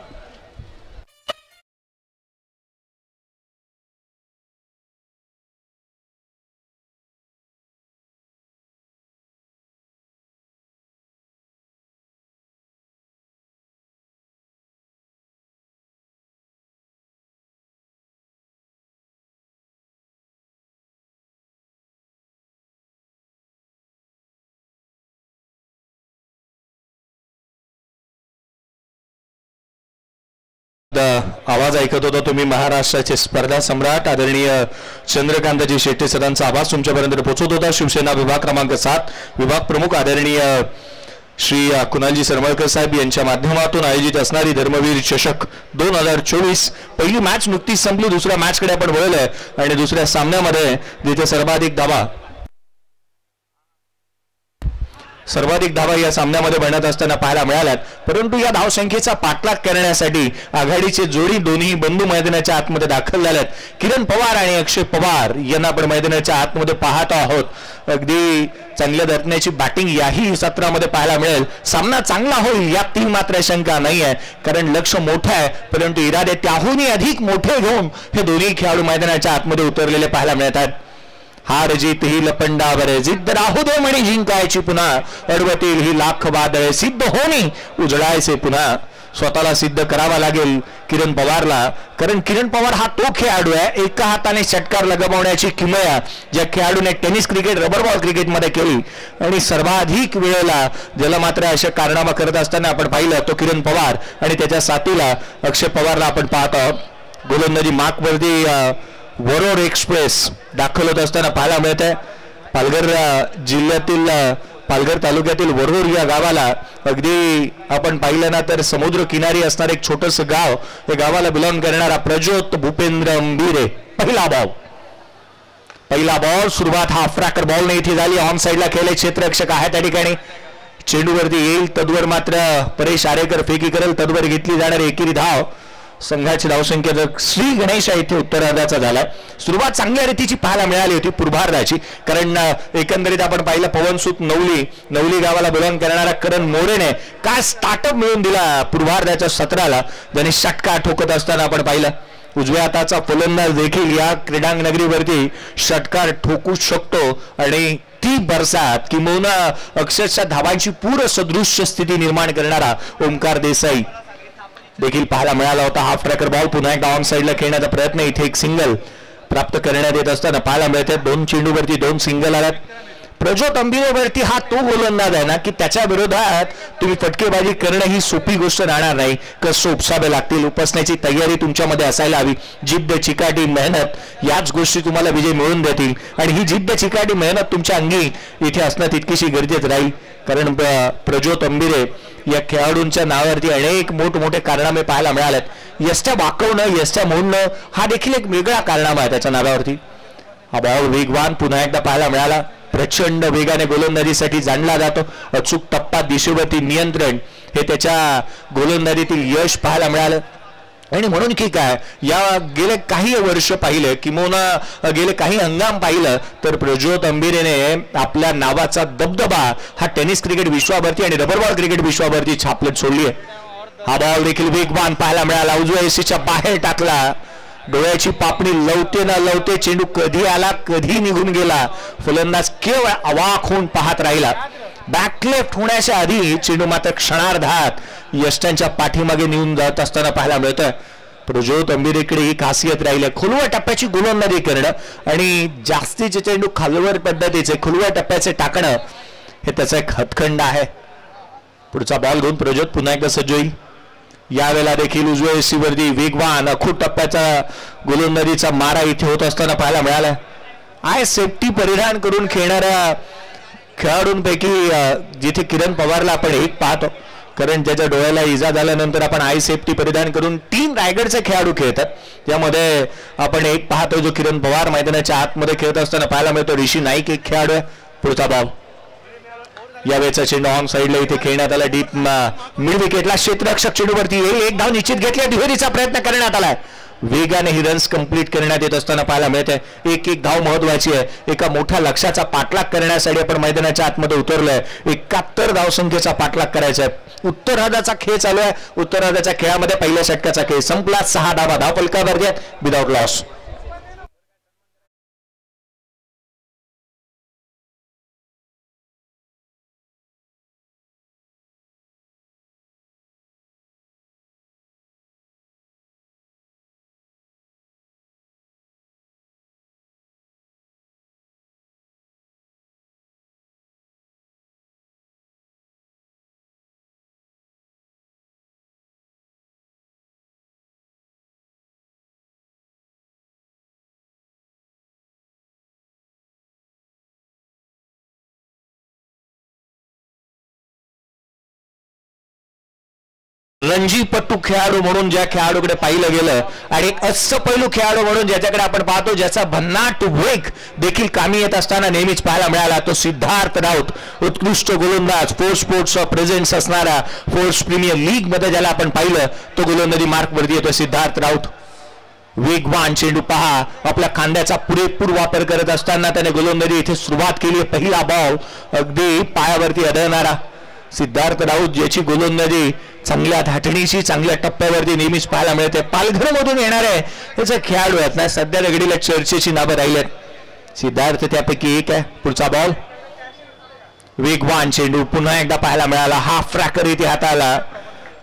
B: आवाज ऐकत होता तुम्ही महाराष्ट्राचे स्पर्धा सम्राट आदरणीय चंद्रकांतजी शेट्टी सरांचा आवाज तुमच्यापर्यंत पोहोचत होता. शिवसेना विभाग क्रमांक 7 विभाग प्रमुख आदरणीय श्री कुणालजी सरमळकर साहेब यांच्या माध्यमातून आयोजित असणारी धर्मवीर चषक 2024 पहिली मॅच नुकतीच संपली. दुसऱ्या मॅचकडे आपण वळलोय आणि दुसऱ्या सामन्यामध्ये जिथे सर्वाधिक धावा या सामन्यामध्ये बनत असताना पाहायला मिळाल्यात. परंतु या धावसंख्येचा पाठलाग करण्यासाठी आघाडीचे जोडी दोन्ही बंधू मैदानाच्या आतमध्ये दाखल झाल्यात. किरण पवार आणि अक्षय पवार यांना आपण मैदानाच्या आतमध्ये पाहत आहोत. अगदी चांगल्या दर्जाची बॅटिंग याही सत्रामध्ये पाहायला मिळेल. सामना चांगला होईल यात मात्र शंका नाही आहे, कारण लक्ष मोठं आहे. परंतु इरादे त्याहूनही अधिक मोठे घेऊन हे दोन्ही खेळाडू मैदानाच्या आतमध्ये उतरलेले पाहायला मिळत आहेत. हार जीत ही लपंडावर जिद्द राहू दे म्हणे जिंकायची पुन्हा, अडवतील ही लाख वादळे सिद्ध होणे उजळायचे पुन्हा. स्वतःला सिद्ध करावा लागेल किरण पवारला, कारण किरण पवार हा तो खेळाडू आहे एका हाताने षटकार लगावण्याची किमया ज्या खेळाडूने टेनिस क्रिकेट रबर बॉल क्रिकेटमध्ये केली आणि सर्वाधिक वेळेला ज्याला मात्र अशा कारनामा करत असताना आपण पाहिलं तो किरण पवार आणि त्याच्या साथीला अक्षय पवारला आपण पाहत आहोत. गोलंदाजी मार्कवरती वरोर एक्सप्रेस दाखल होत असताना पाहायला मिळत आहे. पालघर जिल्ह्यातील पालघर तालुक्यातील वरोर या गावाला अगदी आपण पाहिलं ना तर समुद्र किनारी असणारे एक छोटस गाव, या गावाला बिलॉंग करणारा प्रज्योत भूपेंद्र अंबिरे. पहिला बॉल सुरुवात हाफ ट्रॅकर बॉलने इथे झाली. ऑन साईडला खेळले क्षेत्ररक्षक आहे त्या ठिकाणी. चेंडूवरती येईल तद्वर मात्र परेश आरेकर फेकी करेल, तद्वर घेतली जाणारी एकेरी धाव. संघाची धावसंख्या श्री गणेश इथे उत्तरार्धाचा झाला. सुरुवात चांगल्या रीतीची पाहायला मिळाली होती पूर्वार्धाची, कारण एकंदरीत आपण पाहिलं पवनसुत नवली गावाला बिलॉंग करणारा करण मोरेने काय स्टार्टअप मिळून दिला पूर्वार्धाच्या सत्राला, ज्याने षटकार ठोकत असताना आपण पाहिलं. उजव्या हाताचा फलंदाज देखील या क्रीडांगणगरीवरती षटकार ठोकू शकतो आणि ती बरसात किंवा अक्षरशः धावांची पूर्ण सदृश्य स्थिती निर्माण करणारा ओमकार देसाई देखील पाहायला मिळाला होता. हाफ ट्रॅकर बॉल पुन्हा एकदा ऑन साईडला खेळण्याचा प्रयत्न, इथे एक सिंगल प्राप्त करण्यात येत असताना पाहायला मिळते. 2 चेंडूवरती 2 सिंगल आल्यात. प्रज्योत अंबिरेवरती हा तो गोलंदाज आहे ना की त्याच्या विरोधात तुम्ही फटकेबाजी करणं ही सोपी गोष्ट राहणार नाही. कसं उपसावे लागतील, उपसण्याची तयारी तुमच्यामध्ये असायला हवी. जिद्द चिकाटी मेहनत याच गोष्टी तुम्हाला विजय मिळवून देतील आणि ही जिद्द चिकाटी मेहनत तुमच्या अंगी इथे असणं तितकीशी गरजेचं राहील, कारण प्रज्योत अंबिरे या खेळाडूंच्या नावावरती अनेक मोठमोठे कारनामे पाहायला मिळालेत. यष्ट्या वाकवणं, यष्ट्या मोडणं हा देखील एक वेगळा कारनामा आहे त्याच्या नावावरती. हा बॉल वेगवान पुन्हा एकदा पाहायला मिळाला. प्रचंड वेगाने गोलंदाजीसाठी जाणला जातो. अचूक टप्पा, दिशेवरती नियंत्रण हे त्याच्या गोलंदाजीतील यश पाहायला मिळालं. आणि म्हणून की काय या गेले काही वर्ष पाहिले किंवा गेले काही हंगाम पाहिलं तर प्रज्योत अंबिरेने आपल्या नावाचा दबदबा हा टेनिस क्रिकेट विश्वावरती आणि रबर बॉल क्रिकेट विश्वावरती छापलेट सोडली आहे. हा बॉल देखील वेगवान पाहायला मिळाला, उजव्या एसीच्या बाहेर टाकला. डोळ्याची पापणी लवते ना लवते चेंडू कधी आला कधी निघून गेला. फलंदाज केवळ अवाक होऊन पाहत राहिला. बॅक लेफ्ट होण्याच्या आधी चेंडू मात्र क्षणार्धात यष्ट्यांच्या पाठीमागे नेऊन जात असताना पाहायला मिळतं. प्रज्योत अंबिरेकडे ही खासियत राहिली, खुलव्या टप्प्याची गोलंदाजी करणं आणि जास्तीचे चेंडू खालवर पद्धतीचे खुलव्या टप्प्याचे टाकणं हे त्याचा एक हातखंड आहे. पुढचा बॉल घेऊन प्रज्योत पुन्हा एकदा सज्ज होईल. यावेळेला देखील उजव्या एसीवरती वेगवान अखूट टप्प्याचा गोलंदाजीचा मारा इथे होत असताना पाहायला मिळाला. सेफ्टी परिधान करून खेळणाऱ्या खेळाडूंपैकी जिथे किरण पवारला आपण एक पाहतो, कारण त्याच्या डोळ्याला इजा झाल्यानंतर आपण सेफ्टी परिधान करून 3 रायगडचे खेळाडू खेळतात. त्यामध्ये आपण एक पाहतो जो किरण पवार मैदानाच्या आतमध्ये खेळत असताना पाहायला मिळतो. ऋषी नाईक एक खेळाडू आहे. पुढचा बॉल यावेळेचा चेंडू ऑन साईडला इथे खेळण्यात आला. डीप मिड विकेटला क्षेत्ररक्षक चेंडूवरती येईल. एक धाव निश्चित घेतली, दुहेरीचा प्रयत्न करण्यात आलाय. वेगाने ही रन्स कंप्लीट करण्यात येत असताना पाहायला मिळते. एक धाव महत्वाची आहे. एका मोठ्या लक्ष्याचा पाठलाग करण्यासाठी आपण मैदानाच्या आतमध्ये उतरलोय. 71 धावसंख्येचा पाठलाग करायचा आहे. उत्तरार्धाचा खेळ चालू आहे. उत्तरार्धाच्या खेळामध्ये पहिल्या षटकाचा खेळ संपला. 6 धावा धावफलकावरती विदाउट लॉस.
E: रणजीपट्टू खेळाडू म्हणून ज्या खेळाडूकडे पाहिलं गेलं आणि एक पैलू खेळाडू म्हणून ज्याच्याकडे आपण पाहतो, ज्याचा भन्नाट वेग देखील कामी येत असताना नेहमीच पाहायला मिळाला, तो सिद्धार्थ राऊत. उत्कृष्ट गोलंदाज, फोर्स स्पोर्ट्स प्रेझेन्स असणारा, फोर्स प्रीमियर लीग मध्ये ज्याला आपण पाहिलं, तो गोलंदाजी मार्क वरती येतो सिद्धार्थ राऊत. वेगवान चेंडू पहा, आपल्या खांद्याचा पुरेपूर वापर करत असताना त्याने गोलंदाजी इथे सुरुवात केली. पहिला बॉल अगदी पायावरती आदळणारा सिद्धार्थ राऊत, ज्याची गोलंदाजी चांगल्या धाटणीची, चांगल्या टप्प्यावरती नेहमीच पाहायला मिळते. पालघर मधून येणारे याचे खेळाडू आहेत ना, सध्या घडीला चर्चेची नावं राहिलेत. सिद्धार्थ त्यापैकी एक आहे. पुढचा बॉल, वेगवान चेंडू पुन्हा एकदा पाहायला मिळाला. हाफ ट्रॅकर इथे हाताला.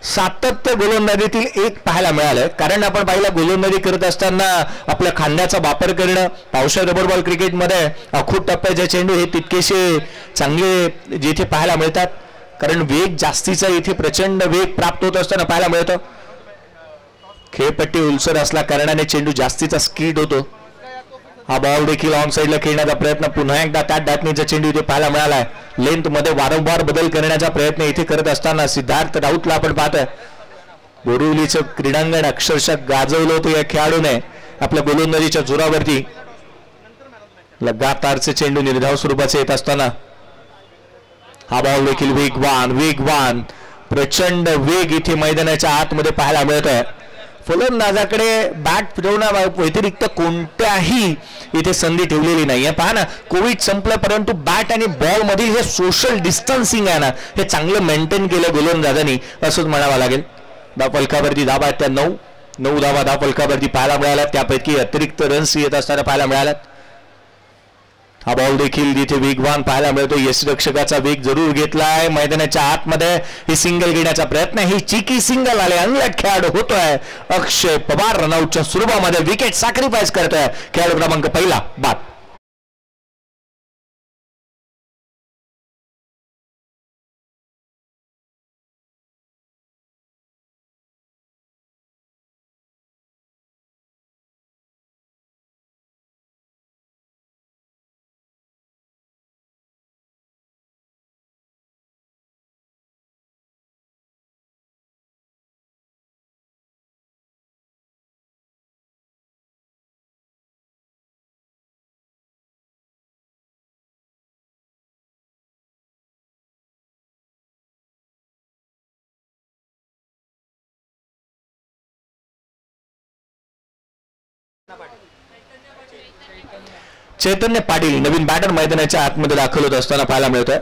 E: सातत्य गोलंदाजीतील एक पाहायला मिळालं, कारण आपण पाहिलं गोलंदाजी करत असताना आपल्या खांद्याचा वापर करणं पावसाळी रबर बॉल क्रिकेटमध्ये आखूट टप्प्याचे चेंडू हे तितकेसे चांगले जिथे पाहायला मिळतात, कारण वेग जास्तीचा इथे प्रचंड वेग प्राप्त होत असताना पाहायला मिळतं. खेळपट्टी उलसर असल्या कारणाने चेंडू जास्तीचा स्कीड होतो. हा बॉल देखील ऑन साईडला खेळण्याचा प्रयत्न, पुन्हा एकदा त्याच डाटणीचा चेंडू इथे पाहायला मिळालाय. लेंथ मध्ये वारंवार बदल करण्याचा प्रयत्न इथे करत असताना सिद्धार्थ राऊतला आपण पाहतोय. बोरिवलीचं क्रीडांगण अक्षरशः गाजवलं होतं या खेळाडूने आपल्या गोलंदाजीच्या जोरावरती. लगातारचे चेंडू निर्धाव स्वरूपाचे येत असताना हा बॉल देखील वेगवान प्रचंड वेग इथे मैदानाच्या आतमध्ये पाहायला मिळतोय. फलंदाजाकडे बॅट फिरवण्या व्यतिरिक्त कोणत्याही इथे संधी ठेवलेली नाही आहे. पहा ना, कोविड संपलं परंतु बॅट आणि बॉल मधील हे सोशल डिस्टन्सिंग आहे ना, हे चांगलं मेंटेन केलं गोलंदाजांनी असंच म्हणावं लागेल. धावफलकावरती धावा आहेत त्या 9 धावा धावफलकावरती पाहायला मिळाल्या, त्यापैकी अतिरिक्त रन्स येत असताना पाहायला मिळाल्यात. हा बॉल देखील जिथे वेगवान पाहायला मिळतो. यष्टिरक्षकाचा वेग जरूर घेतलाय. मैदानाच्या आतमध्ये ही सिंगल घेण्याचा प्रयत्न, ही चिकी सिंगल आले. अंगलट खेळाडू होतोय अक्षय पवार. रनआउटच्या स्वरूपामध्ये विकेट सॅक्रिफाईस करतोय खेळाडू क्रमांक पहिला बाद. चैतन्य पाटील नवीन बॅटर मैदानाच्या आतमध्ये दाखल होत असताना पाहायला मिळतोय.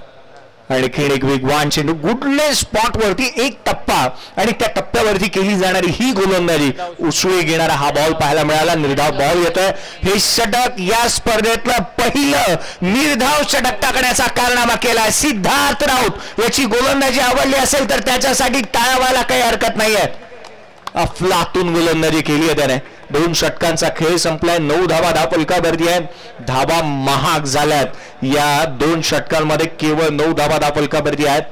E: आणखी एक वेगवान चेंडू गुडले स्पॉट वरती एक टप्पा आणि त्या टप्प्यावरती केली जाणारी ही गोलंदाजी उसळी घेणारा हा बॉल पाहायला मिळाला. निर्धाव बॉल येतोय. हे षटक या स्पर्धेतलं पहिलं निर्धाव षटक टाकण्याचा कारनामा केलाय सिद्धार्थ राऊत. याची गोलंदाजी आवडली असेल तर त्याच्यासाठी टाळ्या व्हायला काही हरकत नाहीये. अफलातून गोलंदाजी केली आहे त्याने. 2 षटकांचा खेळ संपलाय. 9 धावा धावफलकावरती आहे. धावा महाग झाल्यात या 2 षटकांमध्ये. केवळ 9 धावा धावफलकावरती आहेत.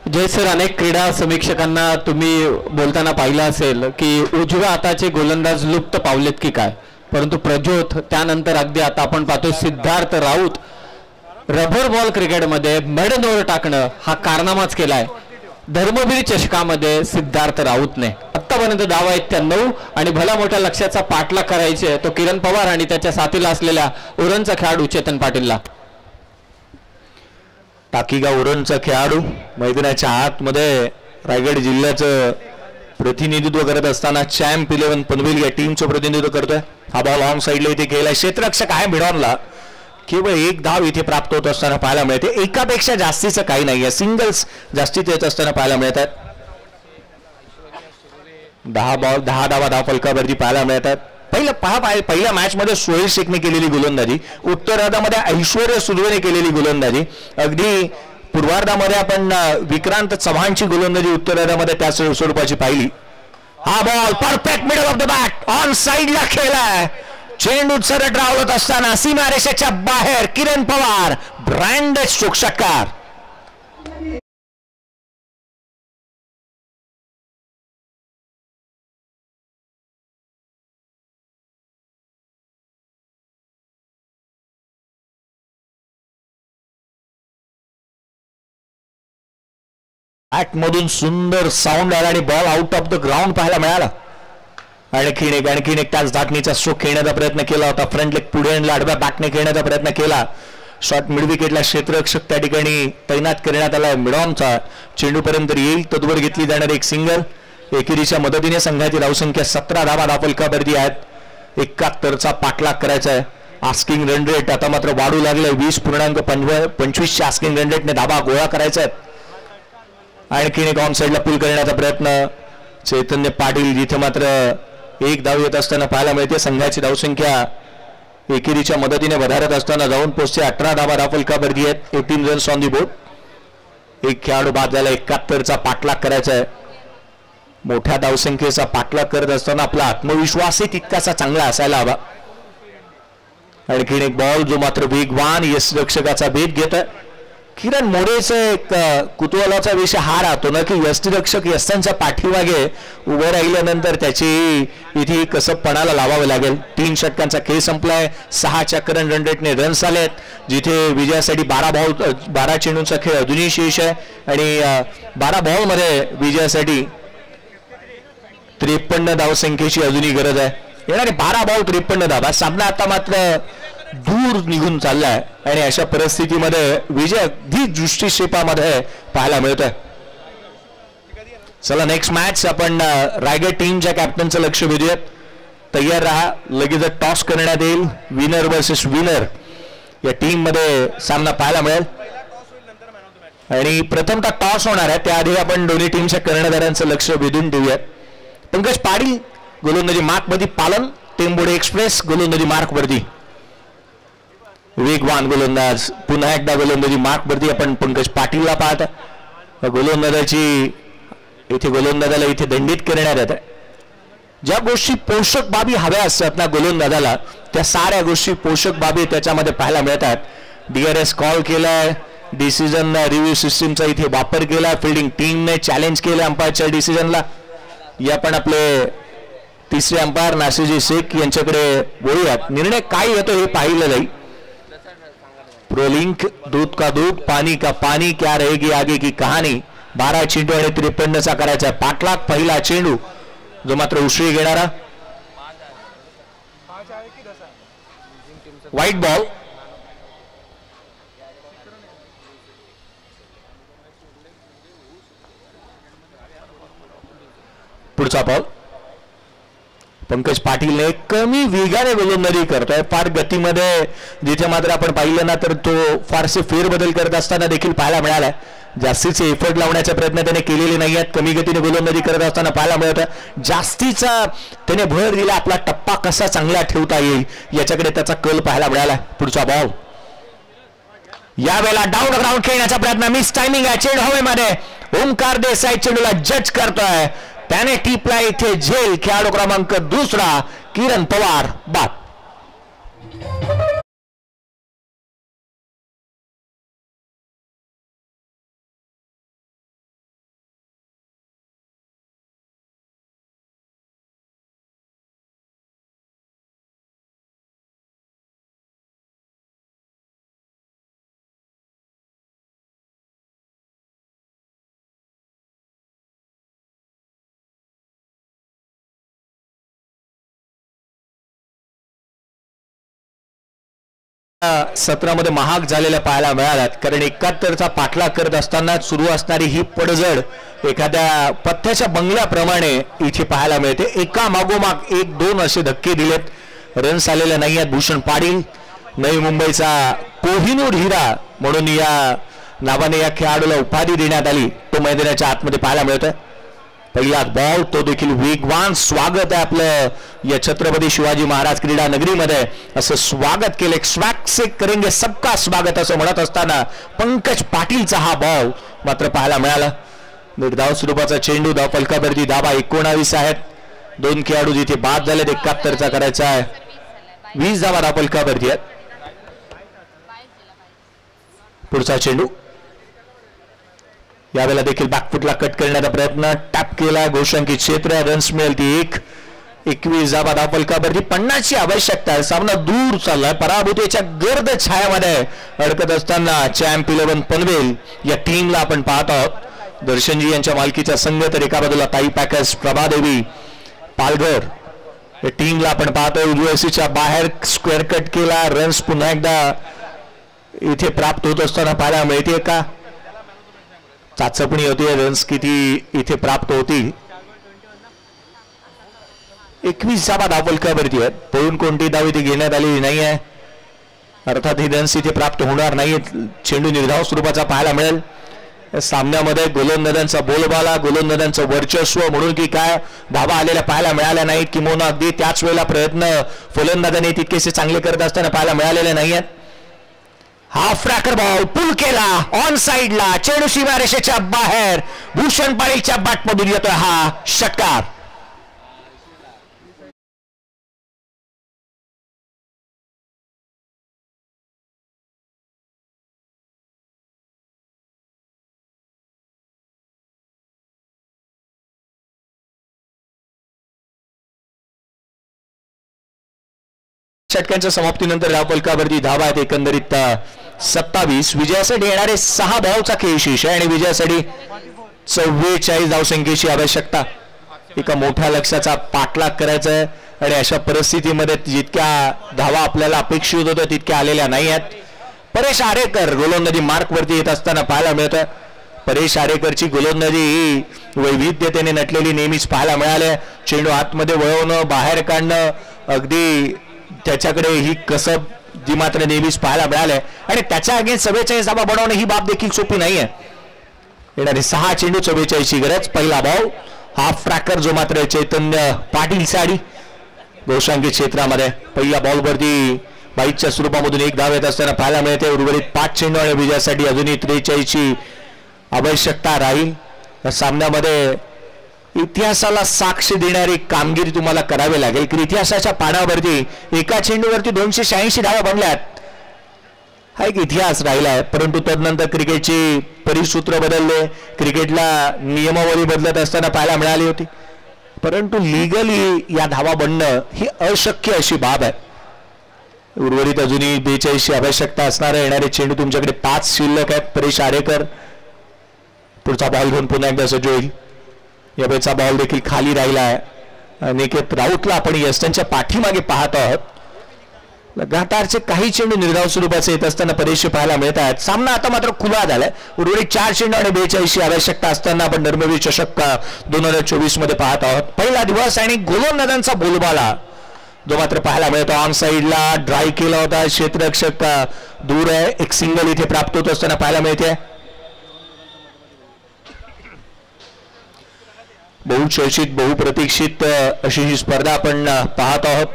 D: जय सर, अनेक क्रीडा समीक्षकांना तुम्ही बोलताना पाहिलं असेल की उजव्या हाताचे गोलंदाज लुप्त पावलेत की काय, परंतु प्रज्योत त्यानंतर अगदी आता आपण पाहतो सिद्धार्थ राऊत रबर बॉल क्रिकेटमध्ये मेडन ओव्हर टाकणं हा कारनामाच केलाय. धर्मवीर चषकामध्ये सिद्धार्थ राऊतने आतापर्यंत धावा आहेत त्या 9 आणि भला मोठ्या लक्ष्याचा पाठलाग करायचे तो किरण पवार आणि त्याच्या साथीला असलेल्या उरणचा खेळाडू चेतन पाटीलला.
E: टाकीगाव उरणचा खेळाडू मैदानाच्या आतमध्ये रायगड जिल्ह्याचं प्रतिनिधित्व करत असताना चॅम्प 11 पनवेल या टीमचं प्रतिनिधित्व करतोय. हा बॉल ऑन साईडला इथे गेलाय. क्षेत्ररक्षक आहे मिडॉनला. केवळ एक धाव इथे प्राप्त होत असताना पाहायला मिळते. एकापेक्षा जास्तीचं काही नाहीये. सिंगल्स जास्तीत येत असताना पाहायला मिळतात. 10 धावा धावफलकावरती पाहायला मिळतात. पहिल्या मॅच मध्ये सोहेल शेखने केलेली गोलंदाजी, उत्तरार्धामध्ये ऐश्वर्य सुर्वेने केलेली गोलंदाजी, अगदी पूर्वार्धामध्ये आपण विक्रांत चव्हाणची गोलंदाजी उत्तरार्धामध्ये त्या स्वरूपाची पाहिली. हा ball perfect middle of the bat on साईडला खेळलाय. चेंडू सरळ रावत असताना सीमारेषेच्या बाहेर किरण पवार ब्रँडेड स्ट्रोक षटकार. बॅट मधून सुंदर साऊंड आला आणि ball out of the ground पाहायला मिळाला. आणखीन एक तास दाटणीचा स्ट्रोक खेळण्याचा प्रयत्न केला होता. फ्रंट लेग पुढे आणला, आडव्या बॅटने खेळण्याचा प्रयत्न केला. शॉट मिड विकेटला क्षेत्ररक्षक त्या ठिकाणी तैनात करण्यात आला. मिडॉनचा चेंडूपर्यंत येईल तत्वर घेतली जाणार एक सिंगल. एकेरीच्या मदतीने संघाची धावसंख्या 17 धावा धावफलकावरती आहेत. 71चा पाठलाग करायचा आहे. आस्किंग रन रेट आता मात्र वाढू लागले. 20.25च्या आस्किंग रन रेटने धावा गोळा करायचा आहे. आणखीन एक ऑन साईडला पुल करण्याचा प्रयत्न चैतन्य पाटील, जिथे मात्र एक धाव येत असताना पाहायला मिळते. संघाची धावसंख्या एकेरीच्या मदतीने વધારत असताना जाऊन पोहोचते. 18 धावा धावफलकावरती आहेत. 18 रन्स ऑन दी बोर्ड. एक खेळाडू बाद झाला. 71चा पाठलाग करायचा आहे. मोठ्या धावसंख्येचा पाठलाग करत असताना आपला आत्मविश्वासही तितकासा चांगला असायला हवा. आणखीन एक बॉल जो मात्र वेगवान यष्टिरक्षकाचा भेद घेत आहे. किरण मोरेचं एक कुतूहलाचा विषय हा राहतो ना की यष्टिरक्षक यस्तांच्या पाठीमागे उभं राहिल्यानंतर त्याची इथे कसं पणाला लावावं लागेल. 3 षटकांचा खेळ संपलाय. 6च्या करंट रन रेटने रन्स आलेत. जिथे विजयासाठी 12 चेंडूंचा खेळ अजूनही शेष आहे आणि 12 बॉलमध्ये विजयासाठी 53 धावसंख्येची अजूनही गरज आहे. येणारे 12 बॉल 53 धावा. सामना आता मात्र दूर निघून चाललाय आणि अशा परिस्थितीमध्ये विजय अगदी दृष्टिक्षेपामध्ये पाहायला मिळतोय. चला नेक्स्ट मॅच आपण रायगड टीमच्या कॅप्टनचं लक्ष वेधूयात. तयार राहा. लगेच टॉस करण्यात येईल. विनर वर्सेस विनर या टीम मध्ये सामना पाहायला मिळेल आणि प्रथमतः टॉस होणार आहे. त्याआधी आपण दोन्ही टीमच्या कर्णधारांचं लक्ष वेधून देऊयात. पंकज पाटील गोलंदाजी मार्कवरती. पालन टेंबोडे एक्सप्रेस गोलंदाजी मार्कवरती. वेगवान गोलंदाज पुन्हा एकदा गोलंदाजी मार्कवरती आपण पंकज पाटीलला पाहता. गोलंदाजाला इथे दंडित करण्यात येत आहे. ज्या गोष्टी पोषक बाबी हव्या असतात ना गोलंदाजाला, त्या साऱ्या गोष्टी पोषक बाबी त्याच्यामध्ये पाहायला मिळतात. DRS कॉल केलाय. डिसिजन रिव्ह्यू सिस्टीमचा इथे वापर केला. फिल्डिंग टीमने चॅलेंज केलं अंपायरच्या डिसिजनला. या पण आपले तिसरे अंपायर नासिजी शेख यांच्याकडे बोलूयात. निर्णय काय येतो हे पाहिलं नाही. प्रोलिंक दूध का दूध पानी का पानी क्या रहेगी आगे की कहाणी. 12 चेंडू आणि 53चा करायचा पाठलाग. पहिला चेंडू जो मात्र उसळी घेणारा. White ball. पुढचा बॉल. पंकज पाटीलने कमी वेगाने गोलंदाजी करतोय. फार गतीमध्ये जिथे मात्र आपण पाहिलं ना तर तो फारसे फेरबदल करत असताना देखील पाहायला मिळालाय. जास्तीचे एफर्ट लावण्याचा प्रयत्न त्याने केलेले नाही आहेत. कमी गतीने गोलंदाजी करत असताना पाहायला मिळत. जास्तीचा त्याने भर दिला. आपला टप्पा कसा चांगला ठेवता येईल याच्याकडे त्याचा कल पाहायला मिळाला. पुढचा बॉल. यावेळेला डाऊन ग्राउंड खेळण्याचा प्रयत्न. मिस टायमिंग आहे. चेंडू हवेमध्ये. ओंकार देसाई चेंडूला जज करतोय. त्याने टिपला इथे झेल. खेळाडू क्रमांक 2 किरण पवार बाद. सत्रामध्ये महाग झालेल्या पाहायला मिळाल्यात. कारण 71चा पाठलाग करत असताना सुरू असणारी ही पडझड एखाद्या पथ्याच्या बंगल्याप्रमाणे इथे पाहायला मिळते. एका मागोमाग 1-2 असे धक्के दिलेत. रन्स आलेले नाही आहेत. भूषण पाटील नवी मुंबईचा कोहिनूर हिरा म्हणून या नावाने या खेळाडूला उपाधी देण्यात आली. तो मैदानाच्या आतमध्ये पाहायला मिळतोय. पहिला बॉल तो देखील वेगवान. स्वागत आहे आपलं या छत्रपती शिवाजी महाराज क्रीडा नगरीमध्ये. असं स्वागत केले. स्वॅग से करेंगे सबका स्वागत असं म्हणत असताना पंकज पाटीलचा हा बॉल मात्र पाहायला मिळाला. निर्धाव स्वरूपाचा चेंडू. धाव फलकावरती धावा 19 आहेत. 2 खेळाडू जिथे बाद झालेत. 71चा करायचा आहे. 20 धावा धाव फलकावरती आहेत. पुढचा चेंडू. यावेळेला देखील बॅकफुटला कट करण्याचा प्रयत्न. टॅप केला. गोशांकित क्षेत्र. रन्स मिळेल ती 21 धावा धाव फलकावरती. 50ची आवश्यकता आहे. सामना दूर चाललाय. पराभूतीच्या गर्द छायामध्ये अडकत असताना चॅम्प 11 पनवेल या टीमला आपण पाहत आहोत. दर्शनजी यांच्या मालकीचा संघ, तर एका बाजूला ताई पॅकर्स प्रभादेवी पालघर या टीमला आपण पाहतोय यूएससीच्या बाहेर स्क्वेअर कट केला. रन्स पुन्हा एकदा इथे प्राप्त होत असताना पाहायला मिळते का? चाचपणी होती, रन्स किती इथे प्राप्त होतील? 21 धावा धावफलकावरती आहेत. पळून कोणती धाव इथे घेण्यात आलेली नाही आहे. अर्थात ही रन्स इथे प्राप्त होणार नाही. चेंडू निर्धाव स्वरूपाचा पाहायला मिळेल. सामन्यामध्ये गोलंदाजांचा बोलबाला, गोलंदाजांचं वर्चस्व म्हणून की काय धावा आलेल्या पाहायला मिळाल्या नाहीत, किंवा अगदी त्याच वेळेला प्रयत्न फलंदाजांनी तितकेसे चांगले करत असताना पाहायला मिळालेले नाही आहेत. हाफ रॅकर बॉल पुल केला ऑन साइडला, चेंडू सीमारेषेच्या बाहेर, भूषण पाटीलच्या बॅटमधून येतोय हा षटकार. षटकांच्या समाप्तीनंतर धावफलकावरती धावा आहेत एकंदरीत 27. विजयासाठी येणारे 6 धावचा खेळ शेष आहे आणि विजयासाठी 44 धावसंख्येची आवश्यकता. एका मोठ्या लक्ष्याचा पाठलाग करायचा आहे आणि अशा परिस्थितीमध्ये जितक्या धावा आपल्याला अपेक्षित होत्या तितक्या आलेल्या नाही आहेत. परेश आरेकर गोलंदाजी मार्कवरती येत असताना पाहायला मिळतं. परेश आरेकरची गोलंदाजी ही वैविध्यतेने नटलेली नेहमीच पाहायला मिळाले. चेंडू आतमध्ये वळवणं, बाहेर काढणं, अगदी त्याच्याकडे ही कसब जी मात्र नेहमीच पाहायला मिळाले आणि त्याच्या अगेन्स्ट 44 धावा बनवणं ही बाब देखील सोपी नाहीये. येणारे 6 चेंडू 44 ची गरज. पहिला बॉल हाफ ट्रॅकर जो मात्र चैतन्य पाटील साडी गोशांकी क्षेत्रामध्ये पहिल्या बॉलवरती बाईकच्या स्वरूपामधून 1 धाव येत असताना पाहायला मिळते. उर्वरित 5 चेंडू आणि विजयासाठी अजूनही 43 ची आवश्यकता राहील. या सामन्यामध्ये इतिहासाला साक्ष देणारी कामगिरी तुम्हाला करावी लागेल की इतिहासाच्या पानावरती एका चेंडूवरती 286 धावा बनल्यात. हा एक इतिहास राहिला आहे. परंतु तदनंतर क्रिकेटची परिसूत्र बदलले, क्रिकेटला नियमावली बदलत असताना पाहायला मिळाली होती. परंतु लिगली या धावा बनणं ही अशक्य अशी बाब आहे. उर्वरित अजूनही 42 ची आवश्यकता असणार आहे. येणारे चेंडू तुमच्याकडे 5 शिल्लक आहेत. परेश आरेकर पुढचा बॉल घेऊन पुन्हा एकदा सज्ज होईल. या वेळचा बॉल देखील खाली राहिला आहे. निकेत राऊतला आपण यस्टनच्या पाठीमागे पाहत आहोत. लगातारचे काही चेंडू निर्धाव स्वरूपाचे येत असताना परेश पाहायला मिळत आहेत. सामना आता मात्र खुला झालाय. उर्वरित 4 चेंडू आणि 42 ची आवश्यकता असताना आपण धर्मवीर चषक 2024 मध्ये पाहत आहोत. पहिला दिवस आणि गोलंदाजांचा बोलबाला जो मात्र पाहायला मिळतो. ऑन साइडला ड्राय केला होता, क्षेत्ररक्षक दूर आहे. एक सिंगल इथे प्राप्त होत असताना पाहायला मिळते. बहुचर्चित बहुप्रतीक्षित अशी ही स्पर्धा आपण पाहत आहोत.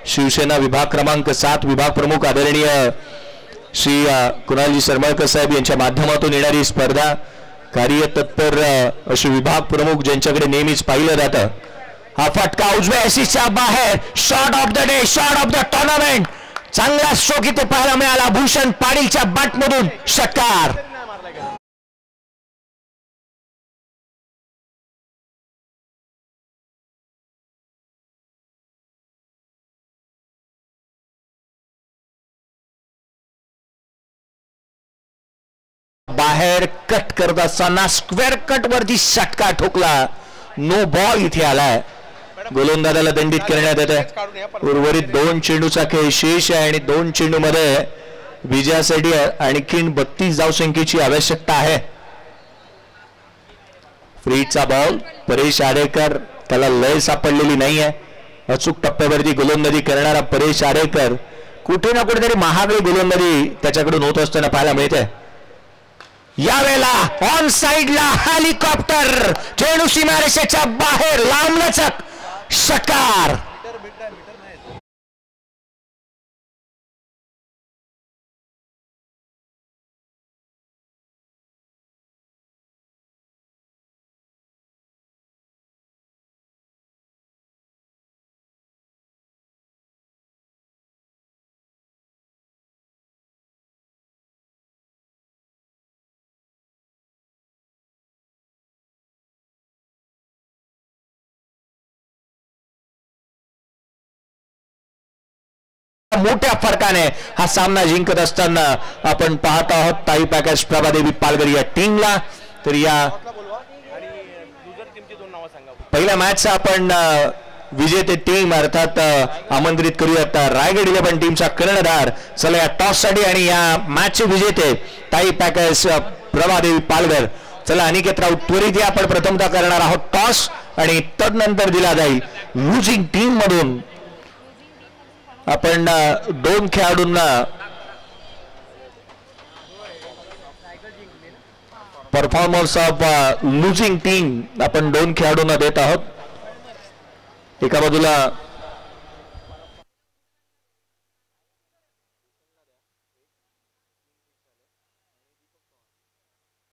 E: शिवसेना विभाग क्रमांक 7 विभाग प्रमुख आदरणीय श्री कुणालजी सरमळकर साहेब यांच्या माध्यमातून येणारी स्पर्धा. कार्यतत्पर असे विभाग प्रमुख ज्यांच्याकडे नेहमीच पाहिलं जातं. हा फटका उजव्या एसीच्या बाहेर, shot of the day, shot of the tournament. चांगला स्ट्रोक इथे पाहायला मिळाला. भूषण पाटीलच्या बॅटमधून षटकार. बाहेर कट करत असताना स्क्वेअर कट वरती षटका ठोकला. नो बॉल इथे आलाय. गोलंदाजाला दंडित करण्यात येते. उर्वरित 2 चेंडूचा खेळ शेष आहे आणि 2 चेंडू मध्ये विजयासाठी आणखीन 32 धावसंख्येची आवश्यकता आहे. फ्रीचा बॉल परेश आरेकर, त्याला लय सापडलेली नाही आहे. अचूक टप्प्यावरती गोलंदाजी करणारा परेश आरेकर कुठे ना कुठेतरी महागडी गोलंदाजी त्याच्याकडून होत असताना पाहायला मिळते. यावेळेला ऑन साइडला हेलिकॉप्टर, चेंडू सीमारेषेच्या बाहेर, लांबलचक षटकार. मोठ्या फरकाने हा सामना जिंकत असताना आपण पाहत आहोत ताई पॅकेज प्रभादेवी पालघर या टीमला. तर या पहिल्या मॅचचा आपण विजेते टीम अर्थात आमंत्रित करूयात रायगड 11 टीमचा कर्णधार. चला या टॉस साठी आणि या मॅचचे विजेते ताई पॅकर्स प्रभादेवी पालघर. चला अनिकेत राऊत त्वरित आपण प्रथमतः करणार आहोत टॉस आणि तदनंतर दिला जाईल लुझिंग टीम मधून आपण 2 खेळाडूंना परफॉर्मन्स ऑफ लुझिंग टीम आपण 2 खेळाडूंना देत आहोत. एका बाजूला